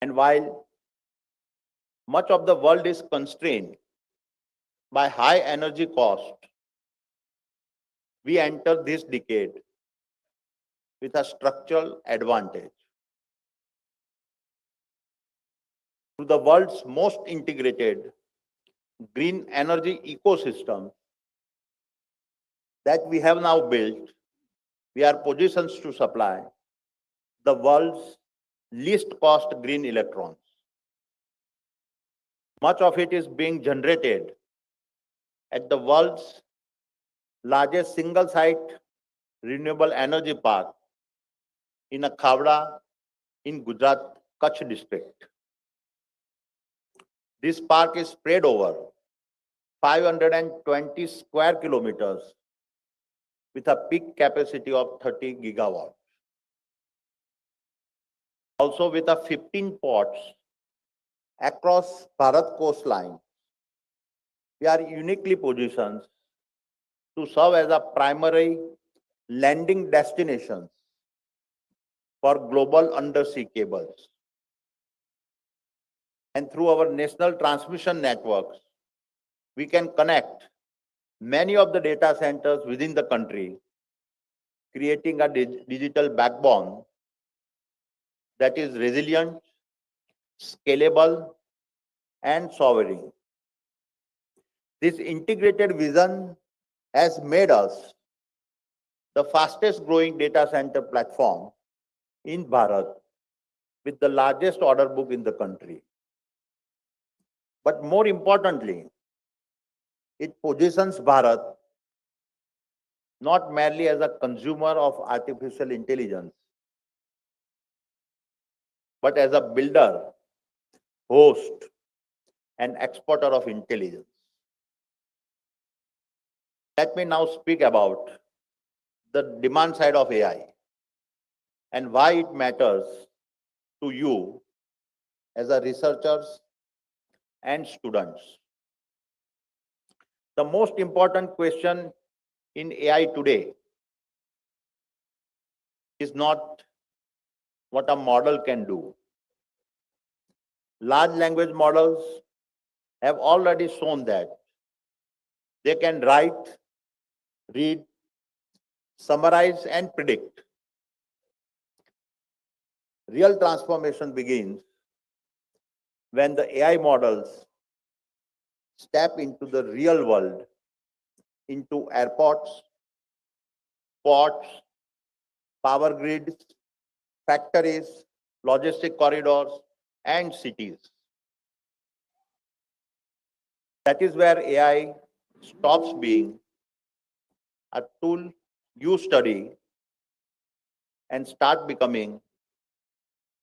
H: And while much of the world is constrained by high energy cost, we enter this decade with a structural advantage. To the world's most integrated green energy ecosystem that we have now built, we are positioned to supply the world's least cost green electrons. Much of it is being generated at the world's largest single site renewable energy park in a Khavda in Gujarat, Kutch district. This park is spread over 520 square kilometers with a peak capacity of 30 gigawatts. Also with a 15 ports across Bharat coastline, we are uniquely positioned to serve as a primary landing destination for global undersea cables. And through our national transmission networks, we can connect many of the data centers within the country, creating a digital backbone that is resilient, scalable, and sovereign. This integrated vision has made us the fastest growing data center platform in Bharat with the largest order book in the country. But more importantly, it positions Bharat not merely as a consumer of artificial intelligence, but as a builder, host, and exporter of intelligence. Let me now speak about the demand side of AI and why it matters to you as a researchers and students. The most important question in AI today is not what a model can do. Large language models have already shown that they can write, read, summarize, and predict. Real transformation begins when the AI models step into the real world, into airports, ports, power grids, factories, logistic corridors, and cities. That is where AI stops being a tool you study and start becoming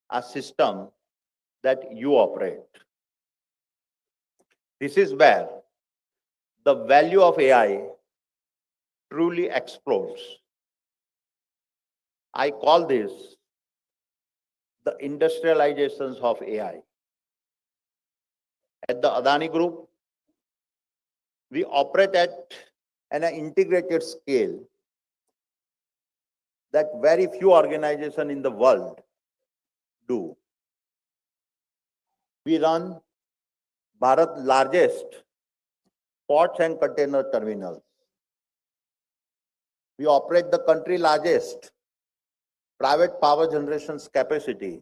H: a system that you operate. This is where the value of AI truly explodes. I call this the industrializations of AI. At the Adani Group, we operate at an integrated scale that very few organizations in the world do. We run Bharat's largest ports and container terminals. We operate the country's largest private power generation capacity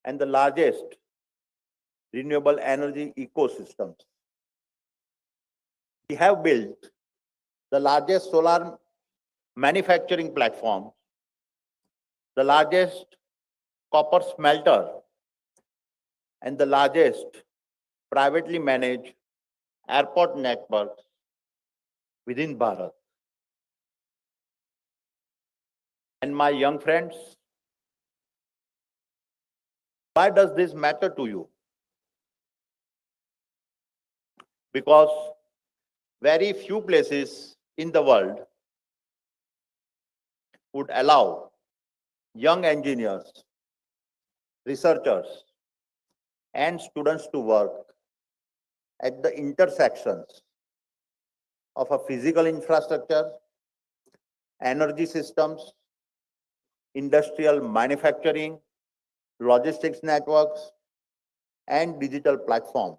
H: and the largest renewable energy ecosystems. We have built the largest solar manufacturing platform, the largest copper smelter and the largest privately managed airport network within Bharat. And my young friends, why does this matter to you? Because very few places in the world would allow young engineers, researchers, and students to work at the intersections of a physical infrastructure, energy systems, industrial manufacturing, logistics networks, and digital platforms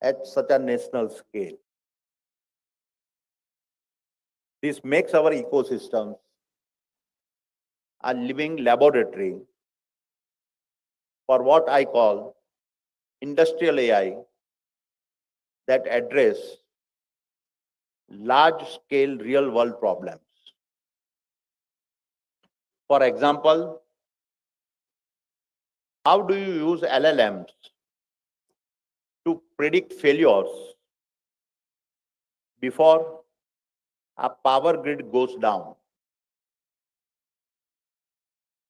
H: at such a national scale. This makes our ecosystem a living laboratory for what I call industrial AI that address large-scale real-world problems. For example, how do you use LLMs to predict failures before a power grid goes down?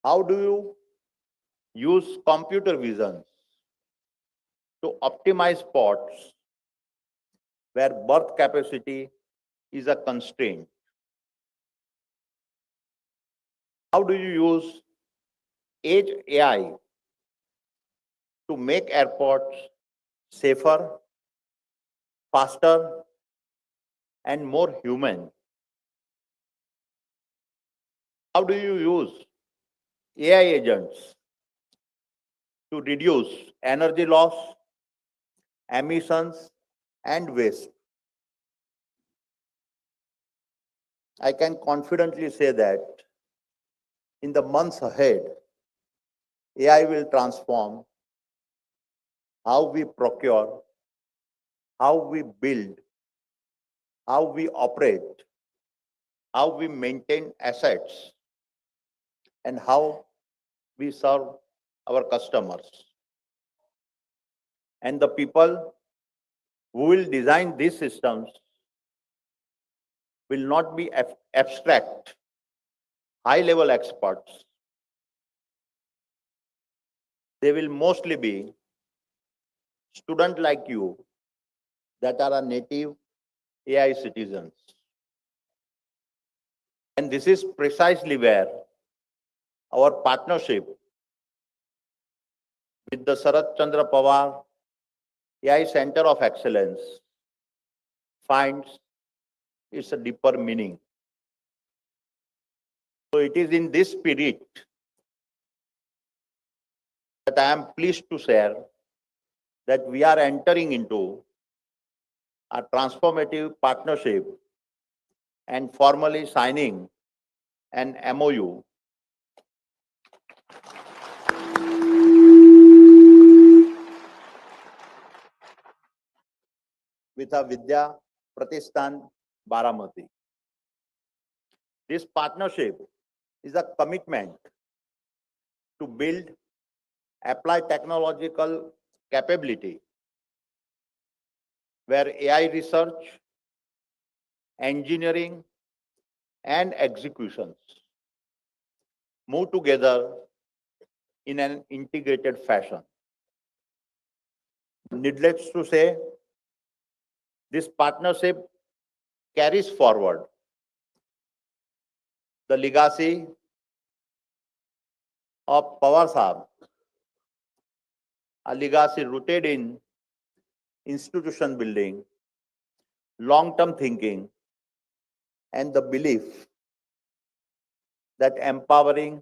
H: How do you use computer vision to optimize spots where berth capacity is a constraint? How do you use Edge AI to make airports safer, faster, and more human? How do you use AI agents to reduce energy loss, emissions, and waste? I can confidently say that in the months ahead, AI will transform how we procure, how we build, how we operate, how we maintain assets, and how we serve our customers. And the people who will design these systems will not be abstract, high-level experts. They will mostly be students like you that are a native AI citizens. And this is precisely where our partnership with the Sharad Pawar AI Center of Excellence finds its a deeper meaning. So it is in this spirit that I am pleased to share that we are entering into a transformative partnership and formally signing an MOU with a Vidya Pratishthan Baramati. This partnership is a commitment to build applied technological capability where AI research, engineering, and executions move together in an integrated fashion. Needless to say, this partnership carries forward the legacy of Pawar Sahab, a legacy rooted in institution building, long-term thinking, and the belief that empowering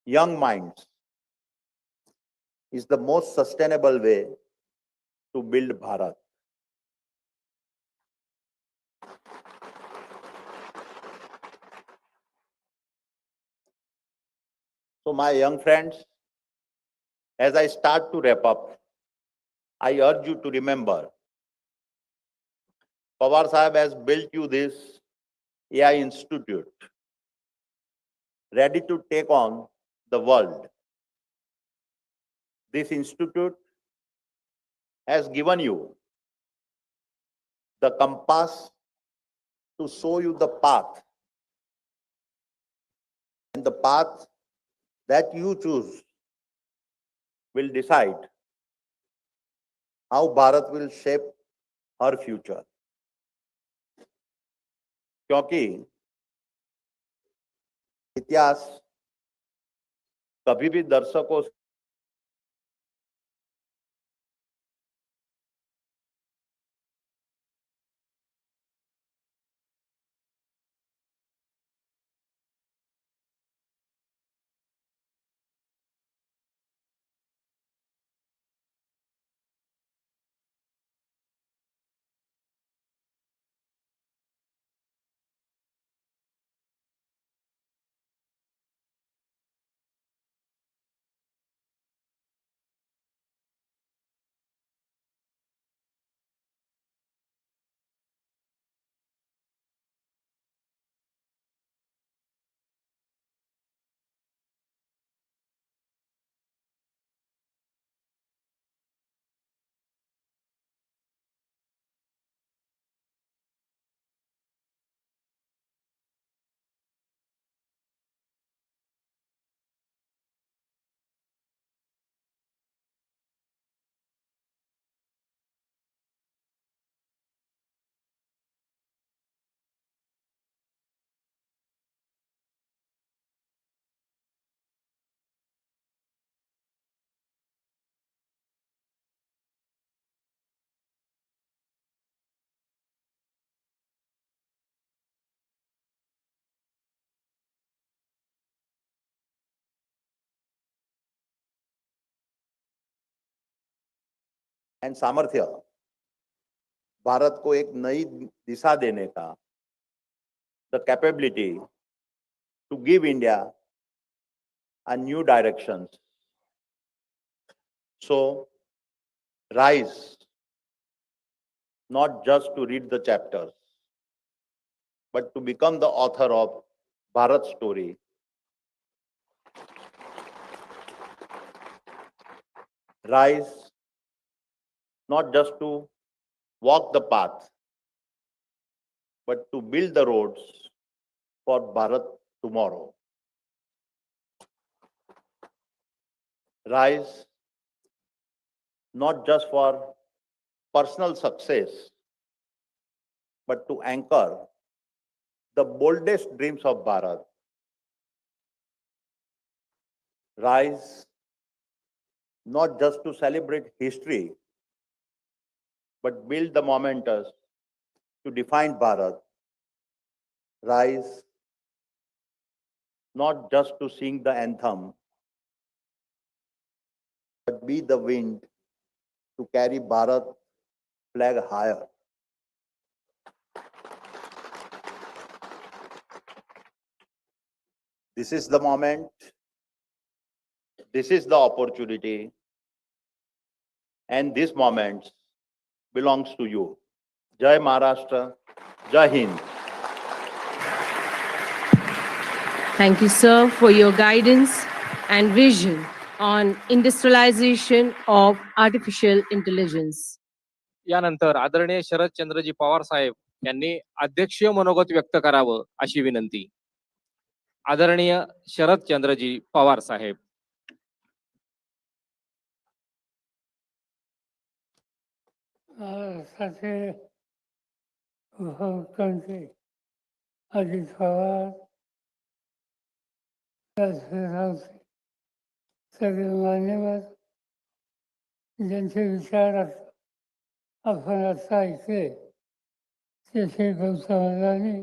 H: young minds is the most sustainable way to build Bharat. So my young friends, as I start to wrap up, I urge you to remember, Pawar Sahib has built you this AI institute, ready to take on the world this institute has given you the compass to show you the path. And the path that you choose will decide how Bharat will shape her future. क्योंकि इतिहास कभी भी दर्शकों and सामर्थ्य भारत को एक नई दिशा देने का, the capability to give India a new directions. So rise, not just to read the chapters, but to become the author of Bharat's story. Rise, not just to walk the path, but to build the roads for Bharat tomorrow. Rise, not just for personal success, but to anchor the boldest dreams of Bharat. Rise, not just to celebrate history, but build the momentous to define Bharat. Rise, not just to sing the anthem, but be the wind to carry Bharat flag higher. This is the moment, this is the opportunity, and this moment belongs to you. Jai Maharashtra, Jai Hind.
A: Thank you, sir, for your guidance and vision on industrialization of artificial intelligence.
B: यानंतर आदरणीय शरदचंद्रजी पवार साहेब यांनी अध्यक्षीय मनोगत व्यक्त करावं अशी विनंती. आदरणीय शरदचंद्रजी पवार साहेब.
I: साथे उपमुख्यमंत्री अजित पवार, सगळे मान्यवर ज्यांचे विचार आपण आता ऐकले ते श्री गौतम अदानी,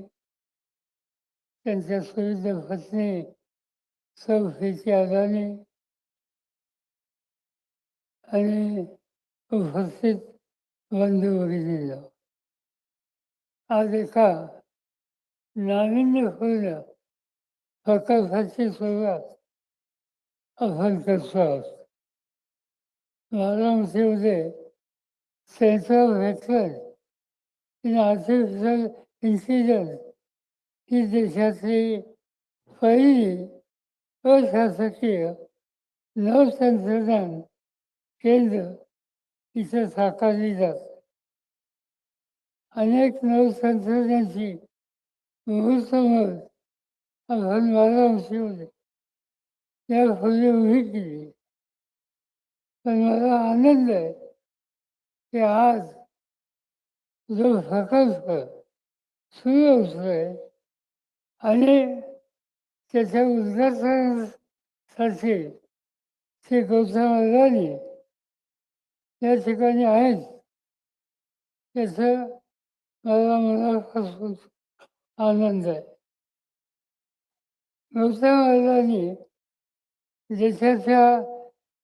I: त्यांच्या सुविध पत्नी सौ प्रीती अदानी आणि उपस्थित बंधू भगिनींनो, आज एका नाविन्यपूर्ण प्रकल्पाची सुरुवात आपण करतो आहोत. बारामतीमध्ये centre of excellence in artificial intelligence ही देशातली पहिली अशासकीय नवतंत्रज्ञान केंद्र इथं साकारली जातात. अनेक नवतंत्रज्ञांची मुहूर्तमत आपण बारामतीमध्ये यापूर्वी उभी केली. पण मला आनंद आहे की आज जो प्रकल्प सुरू होतोय आणि त्याच्या उद्घाटनासाठी श्री गौतम अदानी या ठिकाणी आहेत. त्याचं मला मनापासून आनंद आहे. गौतम अदानी देशाच्या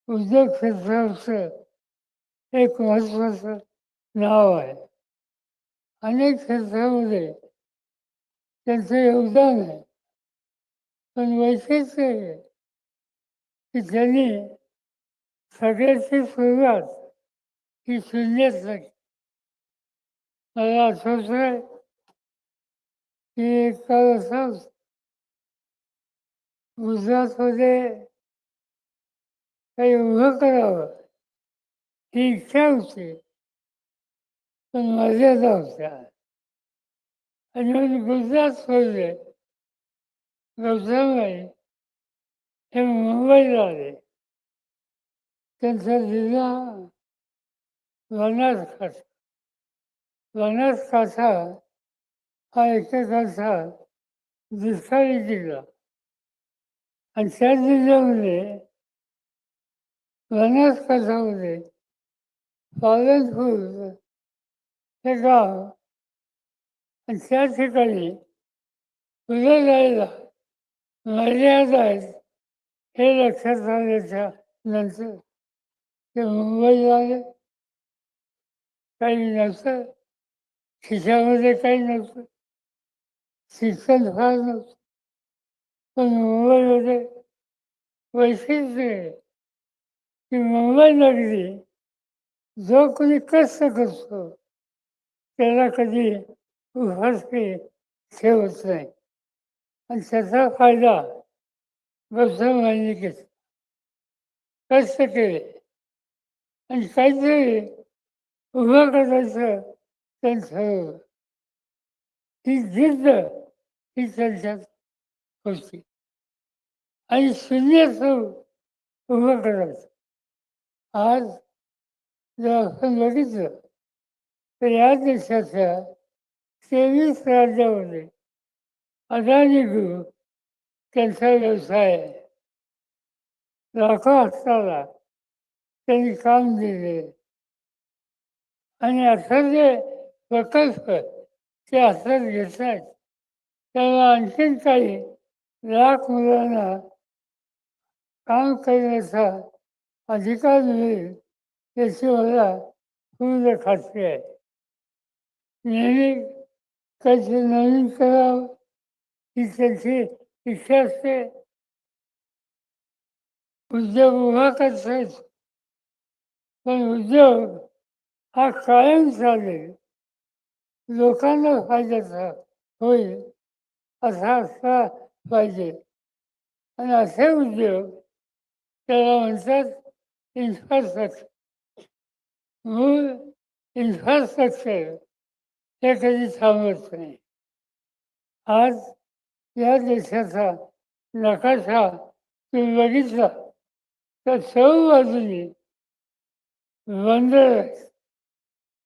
I: उद्योग क्षेत्राचं एक महत्वाचं नाव आहे. अनेक क्षेत्रामध्ये त्यांचं योगदान आहे. पण वैशिष्ट्य हे की त्यांनी सगळ्याची सुरुवात ही शून्यात. मला आठवत आहे की एक काळ असाच गुजरातमध्ये काही उभं करावं ही इच्छा होती, पण मर्यादा होत्या. आणि म्हणून गुजरात सोडले. गौतमभाई हे मुंबईला आले. त्यांचा जिल्हा बनासकांठा. बनासकांठा हा एकेकाळचा दुष्काळी जिल्हा आणि त्या जिल्ह्यामध्ये बनासकांठामध्ये पालनपूर हे गाव आणि त्या ठिकाणी पुढे जायला मर्यादा आहेत हे लक्षात आल्याच्या नंतर ते मुंबईला आले. काही नव्हतं, खिशामध्ये काही नव्हतं, शिक्षण फार नव्हतं. पण मुंबईमध्ये वैशिष्ट्य आहे की मुंबई नगरी जो कोणी कष्ट करतो त्याला कधी उपाशी ठेवत नाही. आणि त्याचा फायदा गौतमभाईंनी घेतला. कष्ट केले आणि काहीतरी उभं करायचं त्यांचं ठरवलं. ही जिद्द ही त्यांच्यात होती आणि शून्यातून उभं करायचं. आज जर आपण बघितलं तर या देशाच्या 23 राज्यामध्ये अदानी ग्रुप त्यांचा व्यवसाय आहे. लाखो हस्ताला त्यांनी काम दिले आणि आता जे प्रकल्प ते हातात घेत आहेत त्याला आणखीन काही लाख मुलांना काम करण्याचा अधिकार मिळेल याची मला पूर्ण खात्री आहे. नेहमी काहीतरी नवीन करावं ही त्यांची इच्छा असते. उद्योग उभा करतात पण उद्योग हा कायम चालेल, लोकांना फायद्याचा होईल असा असला पाहिजे. आणि असे उद्योग त्याला म्हणतात इन्फ्रास्ट्रक्चर. मूळ इन्फ्रास्ट्रक्चर हे कधी थांबत नाही. आज या देशाचा नकाशा तुम्ही बघितला तर सर्व बाजूनी बंदर आहेत.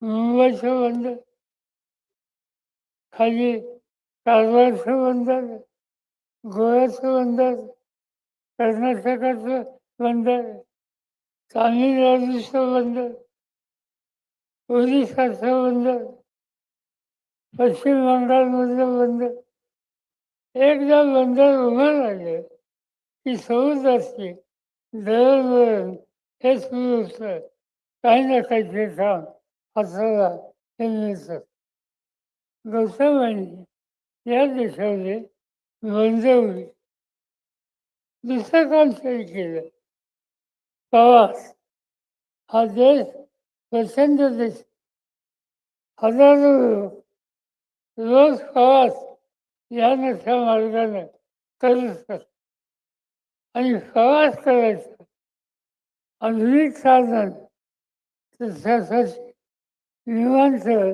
I: मुंबईचं बंदर, खाली कारवारचं बंदर, गोव्याचं बंदर, कर्नाटकाचं बंदर, तामिळनाडूचं बंदर, ओरिसाचं बंदर, पश्चिम बंगालमधलं बंदर. एकदा बंदर उभं राहिले की समुद्राची दळणवळण हे सुरू होतं. काही ना काहीतरी काम हाताला हे मिळतं. गौतमभाईंनी या देशामध्ये बंदर दुसरं काम तरी केलं. प्रवास हा देश प्रचंड देश. हजारो लोक रोज प्रवास या नशा मार्गाने करत असतात आणि प्रवास करायचा आधुनिक साधन तशासाठी विमानतळ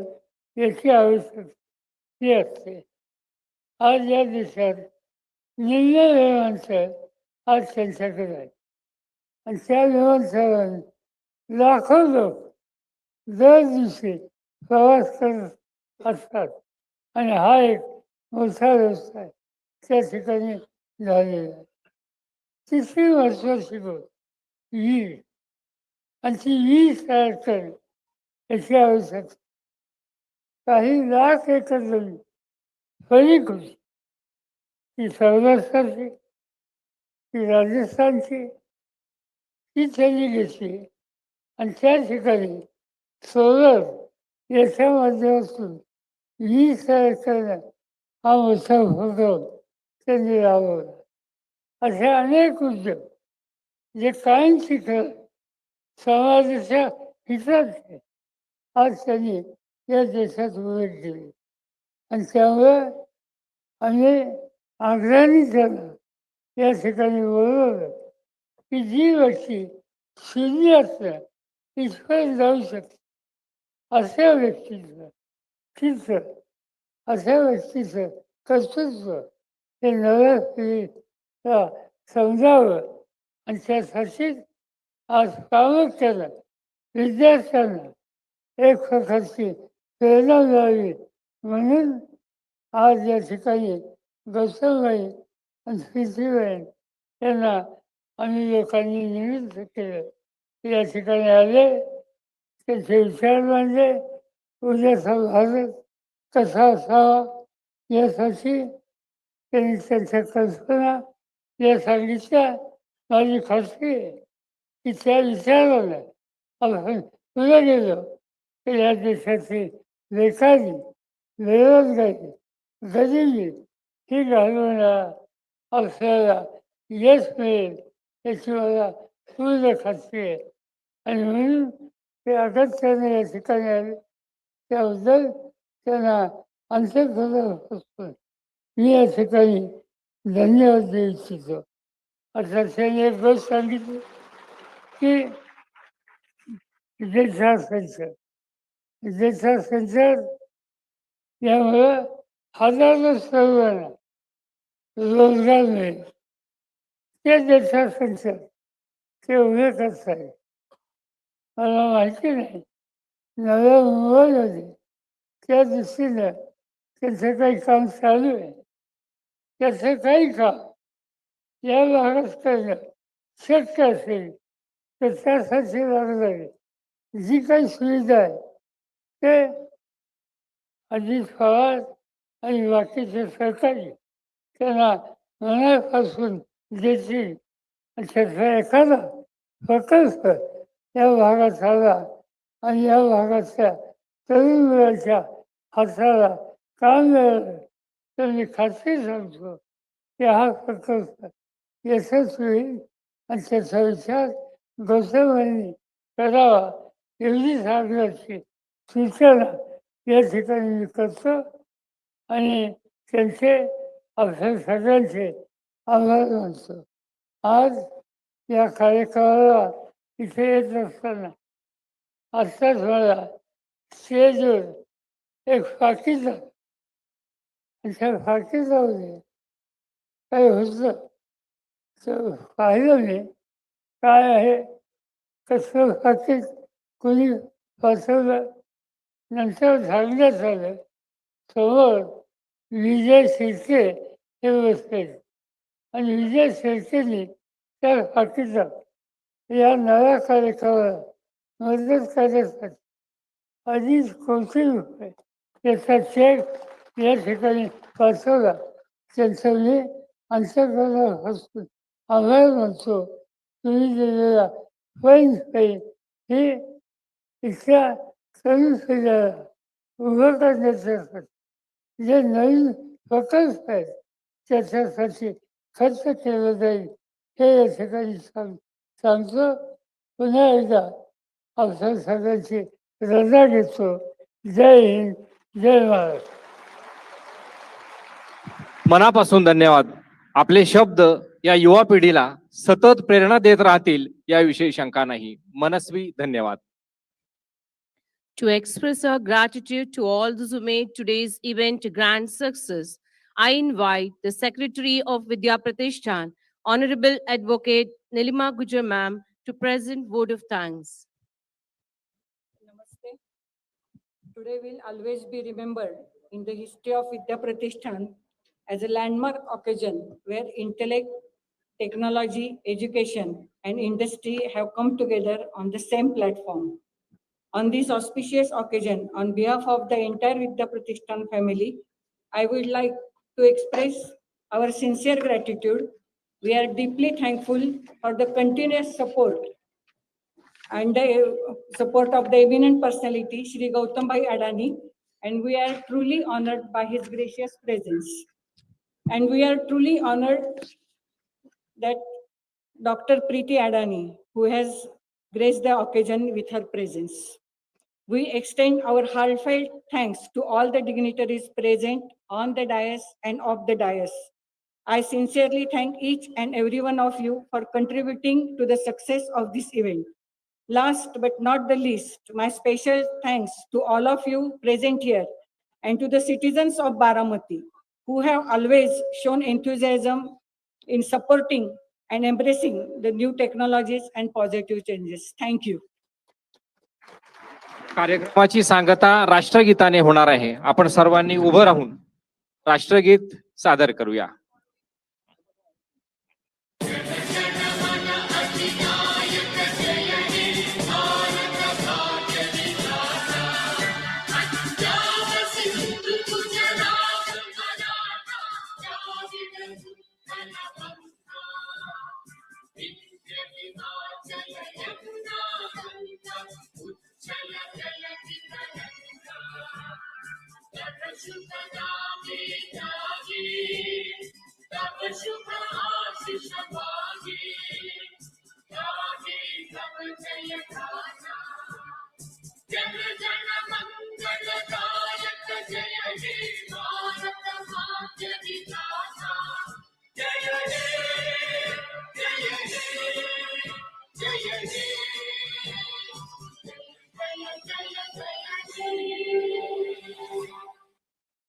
I: याची आवश्यकता असते. आज या देशात निम्न विमानतळ आज त्यांच्याकडे आहे आणि त्या विमानतळावर लाखो लोक दर दिवशी प्रवास करत असतात आणि हा एक मोठा व्यवसाय त्या ठिकाणी झालेला आहे. तिसरी महत्वाची गोष्ट वीज आणि ती वीज तयार करणे याची आवश्यकता. काही लाख एकर जमीन फळीक होती, ती सौराष्ट्राची, ती राजस्थानची, ती त्यांनी घेतली आणि त्या ठिकाणी सोलर याच्या माध्यमातून वीज तयार करण्यात हा मोठा उपक्रम त्यांनी राबवला. असे अनेक उद्योग जे कायम शिकत समाजाच्या हिताचे आज त्यांनी या देशात उभे केले आणि त्यामुळे आम्ही आग्रहाने त्यांना या ठिकाणी बोलवलं की जी व्यक्ती शून्य असल्या तिथपर्यंत जाऊ शकते अशा व्यक्तीचं चित्र, अशा व्यक्तीचं कर्तृत्व हे नव्या पिढीला समजावं आणि त्यासाठी आज प्रामुख्यानं विद्यार्थ्यांना एक प्रकारची प्रेरणा मिळावी म्हणून आज या ठिकाणी गौतमबाई आणि प्रीतीबाई यांना आम्ही लोकांनी निमित्त केलं. या ठिकाणी आले, त्यांचे विचार मांडले, उद्याचा भारत कसा असावा यासाठी त्यांनी त्यांच्या कल्पना या सांगितल्या. माझी खात्री आहे की त्या विचाराला आपण पुढे गेलो तर या देशाची बेकारी, बेरोजगारी, गरिबी ही घालवण्याला आपल्याला यश मिळेल याची मला पूर्ण खात्री आहे आणि म्हणून ते अगत्याने या ठिकाणी आले त्याबद्दल त्यांना अंतःकरणापासून मी या ठिकाणी धन्यवाद देऊ इच्छितो. आता त्यांनी एक गोष्ट सांगितली की देशाचा संचार यामुळं हजारो तरुणांना रोजगार मिळेल. ते देशाचा संचार ते उभे करत आहे. मला माहिती नाही नव्या मुंबईमध्ये त्या दृष्टीनं त्याचं काही काम चालू आहे. त्याचं काही काम या भागात करणं शक्य असेल तर त्यासाठी लागणारी जी काही सुविधा आहे ते अजित पवार आणि बाकीचे सरकारी त्यांना मनापासून देतील आणि त्याचा एखादा प्रकल्प या भागात आला आणि या भागातल्या तरुण मुलाच्या हाताला काम मिळालं तर मी खात्री सांगतो की हा प्रकल्प यशस्वी होईल आणि त्याचा विचार गौतमांनी करावा एवढी सांगण्याची सूचना या ठिकाणी मी करतो आणि त्यांचे आपल्या सगळ्यांचे आभार मानतो. आज या कार्यक्रमाला इथे येत असताना आत्ताच मला स्टेजवर एक फाकीचा आणि त्या फाकीचामध्ये काही होतं तर पाहिलं मी काय आहे कसं फाकीत कोणी फसवलं. नंतर सांगण्यात आलं समोर विजय शिर्के हे बसले आणि विजय शिर्केनी त्या फाकीचा या नव्या कार्यक्रमाला मदत करण्यासाठी अडीच कोटी रुपये याचा चेक या ठिकाणी पाठवला. त्यांचं मी अंतःकरणापासून आभार मानतो. तुम्ही दिलेला पैसे ही इथल्या तरुण पिढीला उभं करण्यासाठी जे नवीन प्रकल्प आहेत त्याच्यासाठी खर्च केला जाईल हे या ठिकाणी सांगतो. पुन्हा एकदा आपल्या सगळ्यांची रजा घेतो. जय हिंद, जय महाराष्ट्र.
B: मनापासून धन्यवाद. आपले शब्द या युवा पिढीला सतत प्रेरणा देत राहतील याविषयी शंका नाही. मनस्वी धन्यवाद.
A: To express our gratitude to all those who made today's event a grand success, I invite the Secretary of Vidya Pratishthan, Honorable Advocate Nilima Gujar Ma'am, to present vote of thanks.
I: Namaste. Today will always be remembered in the history of Vidya Pratishthan as a landmark occasion where intellect, technology, education, and industry have come together on the same platform. On this auspicious occasion, on behalf of the entire Vidya Pratishthan family, I would like to express our sincere gratitude. We are deeply thankful for the continuous support and the support of the eminent personality, Shri Gautam Adani, and we are truly honored by his gracious presence. And we are truly honored that Dr. Preeti Adani, who has graced the occasion with her presence. We extend our heartfelt thanks to all the dignitaries present on the dais and off the dais. I sincerely thank each and every one of you for contributing to the success of this event. Last but not the least, my special thanks to all of you present here and to the citizens of Baramati who have always shown enthusiasm in supporting and embracing the new technologies and positive changes. Thank you.
B: कार्यक्रमाची सांगता राष्ट्रगीताने होणार आहे. आपण सर्वांनी उभं राहून राष्ट्रगीत सादर करूया.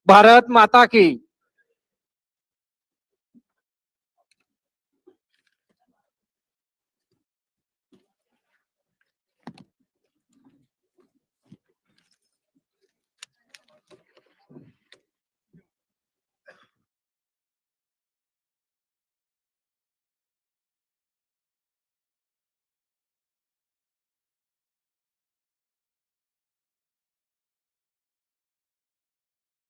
B: भारत माता की